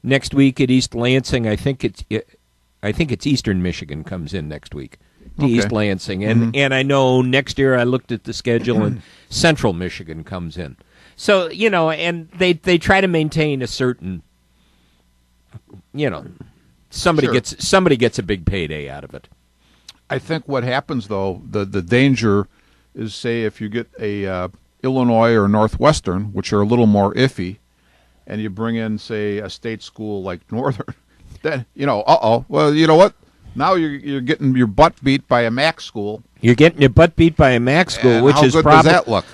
at East Lansing, I think it's Eastern Michigan comes in next week to East Lansing, and I know next year I looked at the schedule and Central Michigan comes in. So and they try to maintain a certain, somebody gets a big payday out of it.
I think what happens though, the danger is, say if you get a Illinois or Northwestern, which are a little more iffy, and you bring in, say, a state school like Northern, then, well, you know what? Now you're getting your butt beat by a MAC school.
You're getting your butt beat by a MAC school, which is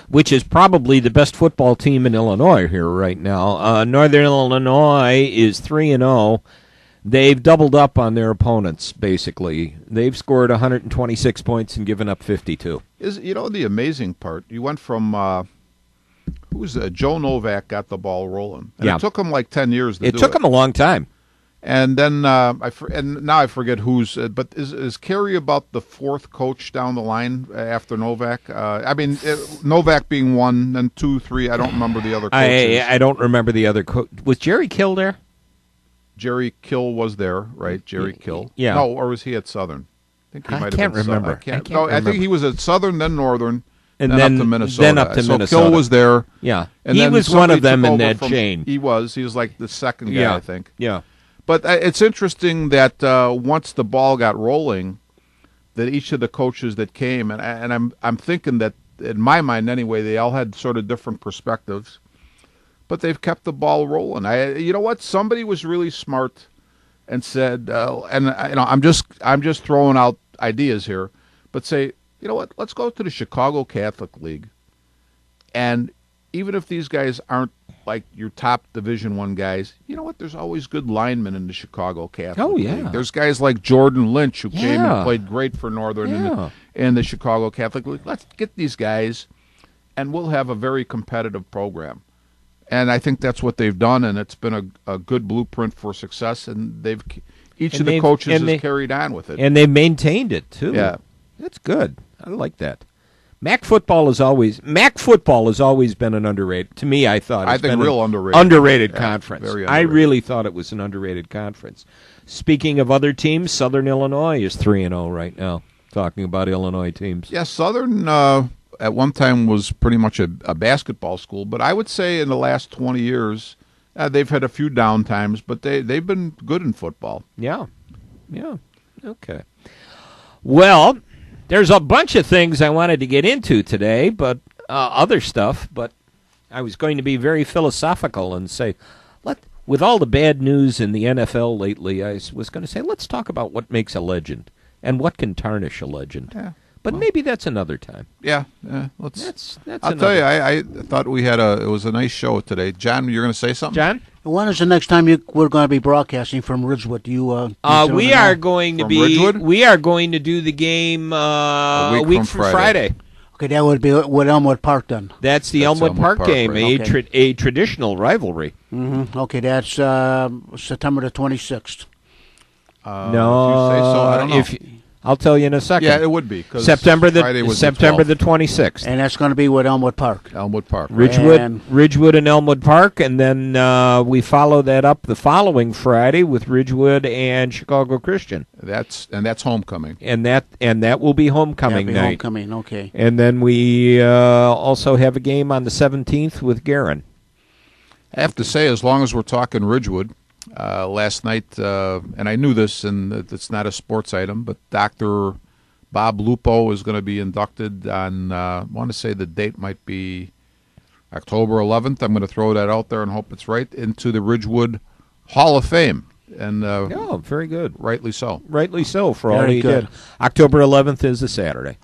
which is probably the best football team in Illinois here right now. Northern Illinois is 3-0. They've doubled up on their opponents, basically. They've scored 126 points and given up 52.
The amazing part, you went from Joe Novak got the ball rolling. And it took him like 10 years to do it.
It took him a long time.
And then now I forget who's, but is Carey about the fourth coach down the line after Novak? Novak being one, then 2, 3. I don't remember the other coaches.
I don't remember the other coach. Was Jerry Kill there?
Jerry Kill was there, right? Jerry Kill.
Yeah.
No, or was he at Southern? I think he might have been.
Remember.
I think he was at Southern, then Northern.
And
then up to Minnesota.
Then up to Minnesota.
So Kill was there.
Yeah.
And
he was one of them in that chain.
He was like the second guy, I think.
Yeah.
But it's interesting that once the ball got rolling, that each of the coaches that came, and I'm thinking that, in my mind anyway, they all had sort of different perspectives, but they've kept the ball rolling. You know what? Somebody was really smart and said, I'm just throwing out ideas here, but say, you know what? Let's go to the Chicago Catholic League, and even if these guys aren't like your top Division I guys, you know what? There's always good linemen in the Chicago Catholic
Oh, yeah.
League. There's guys like Jordan Lynch who came
Yeah.
and played great for Northern
Yeah.
in the Chicago Catholic League. Let's get these guys, and we'll have a very competitive program. And I think that's what they've done, and it's been a good blueprint for success. And each of the coaches has carried on with it.
And they maintained it, too.
Yeah.
That's good. I like that. MAC football has always been an underrated. To me, I thought
I
it's
think
been
real
an
underrated. Yeah,
conference.
very
I
underrated.
really thought it was an underrated conference. Speaking of other teams, Southern Illinois is 3-0 right now. Talking about Illinois teams.
Yeah, Southern at one time was pretty much a basketball school, but I would say in the last 20 years they've had a few down times, but they've been good in football.
Yeah. Okay. Well, there's a bunch of things I wanted to get into today, but other stuff. But I was going to be very philosophical and say, with all the bad news in the NFL lately, I was going to say, let's talk about what makes a legend and what can tarnish a legend.
Yeah.
But maybe that's another time.
Yeah, let's.
That's
I'll tell you, I thought it was a nice show today. John, you're going to say something?
John?
When is the next time we're going to be broadcasting from Ridgewood? Do you?
We are going to
From
be.
Ridgewood?
We are going to do the game a week from Friday.
Okay, that would be with Elmwood Park then.
That's the
That's
Elmwood
Elmwood
Park
Park,
game,
right.
a traditional rivalry.
Mm-hmm. Okay, that's September the 26th.
No,
if you say so, I don't know.
I'll tell you in a second.
Yeah, it would be 'cause
September
Friday was
September
the
the 26th.
And that's going to be with Elmwood Park.
Elmwood Park.
Ridgewood and Elmwood Park, and then we follow that up the following Friday with Ridgewood and Chicago Christian.
That's homecoming.
And that will be homecoming night.
Homecoming, okay.
And then we also have a game on the 17th with Guerin.
I have to say, as long as we're talking Ridgewood, last night, and I knew this, and it's not a sports item, but Dr. Bob Lupo is going to be inducted on, I want to say the date might be October 11th. I'm going to throw that out there and hope it's right, into the Ridgewood Hall of Fame. And
very good.
Rightly so.
Rightly so for all
Very
he
good.
did. October 11th is a Saturday.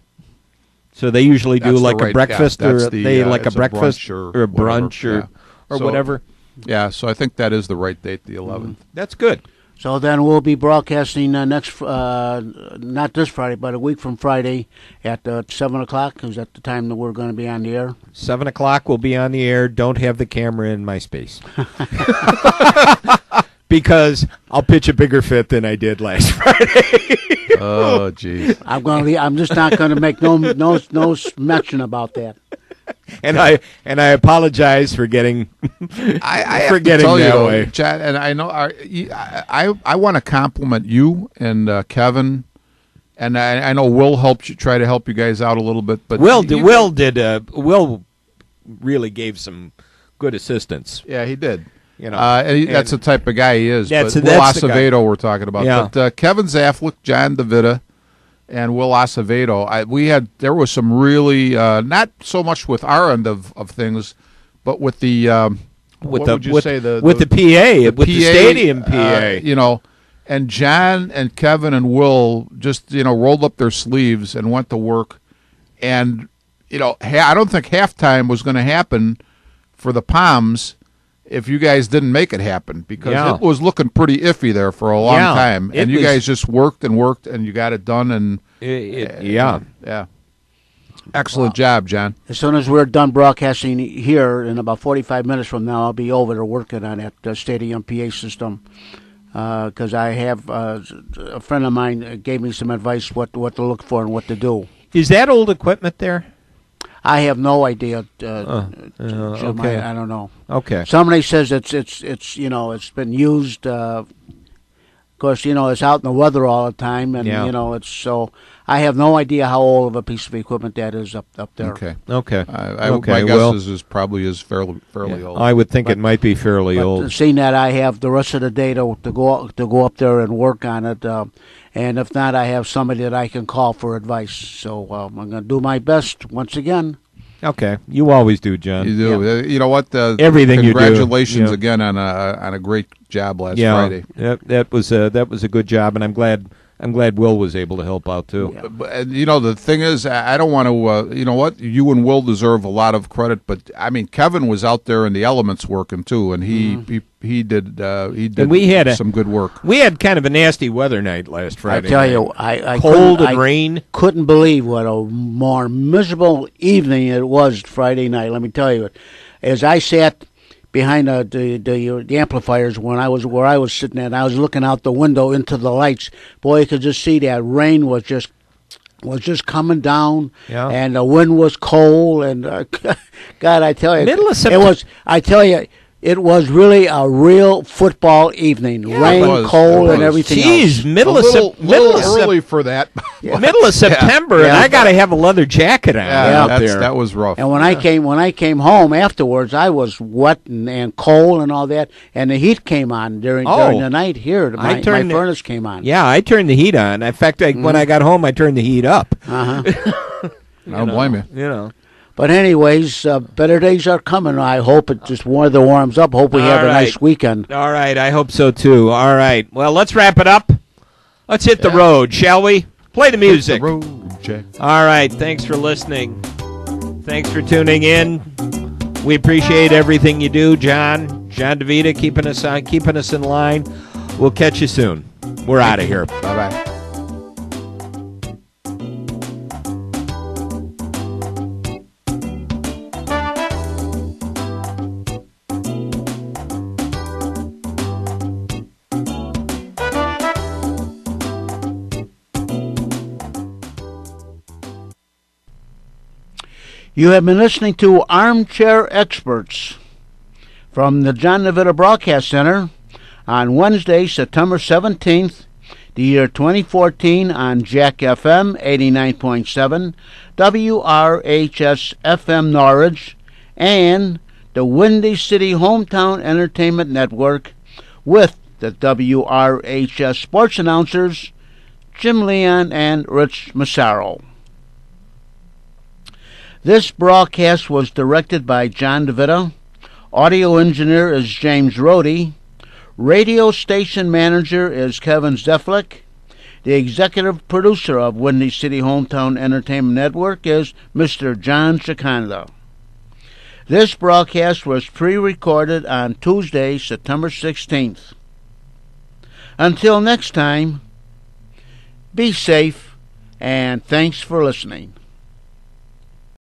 So they usually do
That's
like
the
a
right-
breakfast,
yeah,
or
that's the,
they like a
it's a
breakfast
brunch or
or a brunch
whatever,
or
So-
whatever.
Yeah, so I think that is the right date, the 11th.
That's good.
So then we'll be broadcasting next, not this Friday, but a week from Friday at 7 o'clock. Is that the time that we're going to be on the air?
7 o'clock we'll be on the air. Don't have the camera in my space. Because I'll pitch a bigger fit than I did last Friday.
Oh, geez.
I'm just not going to make no mention about that.
And I apologize for getting
I
for
have to
getting
tell you,
that
though,
way.
Chad, and I know I want to compliment you and Kevin, and I know Will helped you try to help you guys out a little bit, but
Will really gave some good assistance.
yeah, he did.
You know,
That's the type of guy he is.
That's-
But Will
that's the guy.
Acevedo we're talking about.
Yeah.
But Kevin Zaflick, John DeVita, and Will Acevedo, there was some really not so much with our end of things, but with the
with
what
the
would you
with,
say
with the PA, with the stadium PA.
And John and Kevin and Will just rolled up their sleeves and went to work, and I don't think halftime was going to happen for the Palms if you guys didn't make it happen, because it was looking pretty iffy there for a long time, and you guys just worked and worked, and you got it done, and yeah. Excellent job, John.
As soon as we're done broadcasting here, in about 45 minutes from now, I'll be over there working on that stadium PA system, because I have a friend of mine gave me some advice what to look for and what to do.
Is that old equipment there?
I have no idea, Jim.
okay.
I don't know.
Okay.
Somebody says it's it's been used. Of course, it's out in the weather all the time, and it's so. I have no idea how old of a piece of equipment that is up there.
Okay.
Okay.
My guess is probably is fairly old.
I would think it might be fairly old.
Seeing that I have the rest of the day to go up there and work on it, and if not, I have somebody that I can call for advice. So I'm going to do my best once again.
Okay, you always do, John.
You do.
Yeah.
You know what?
Everything you do.
Congratulations again on a great job last Friday.
That was a good job, and I'm glad I'm glad Will was able to help out too.
And, the thing is, I don't want to. You know what? You and Will deserve a lot of credit, but I mean, Kevin was out there in the elements working too, and he did
And we had
some good work.
We had kind of a nasty weather night last Friday.
I tell you, I
cold and rain.
Couldn't believe what a more miserable evening it was Friday night. Let me tell you, as I sat behind the amplifiers where I was sitting at, I was looking out the window into the lights. Boy, you could just see that rain was just coming down, and the wind was cold, and God, I tell you,
Middle of September.
it was. I tell you. It was really a real football evening. Rain, cold, and everything
Jeez,
else.
middle
early for that.
Middle of September, and I got to have a leather jacket on out there.
That was rough.
And when I came home afterwards, I was wet and cold and all that, and the heat came on during the night here. My furnace came on.
Yeah, I turned the heat on. In fact, when I got home, I turned the heat up.
I don't blame you.
But anyways, better days are coming. I hope it just weather warms up. Hope we have a nice weekend.
All right, I hope so too. All right, well, let's wrap it up. Let's hit the road, shall we? Play the music.
Hit the road, Jack.
All right, thanks for listening. Thanks for tuning in. We appreciate everything you do, John DeVita, keeping us in line. We'll catch you soon. We're out of here.
Bye-bye.
You have been listening to Armchair Experts from the John DeVita Broadcast Center on Wednesday, September 17th, the year 2014 on Jack FM 89.7, WRHS FM Norwich, and the Windy City Hometown Entertainment Network with the WRHS sports announcers Jim Leon and Rich Massaro. This broadcast was directed by John DeVita. Audio engineer is James Rohde. Radio station manager is Kevin Zeflick. The executive producer of Windy City Hometown Entertainment Network is Mr. John Chikanda. This broadcast was pre-recorded on Tuesday, September 16th. Until next time, be safe, and thanks for listening.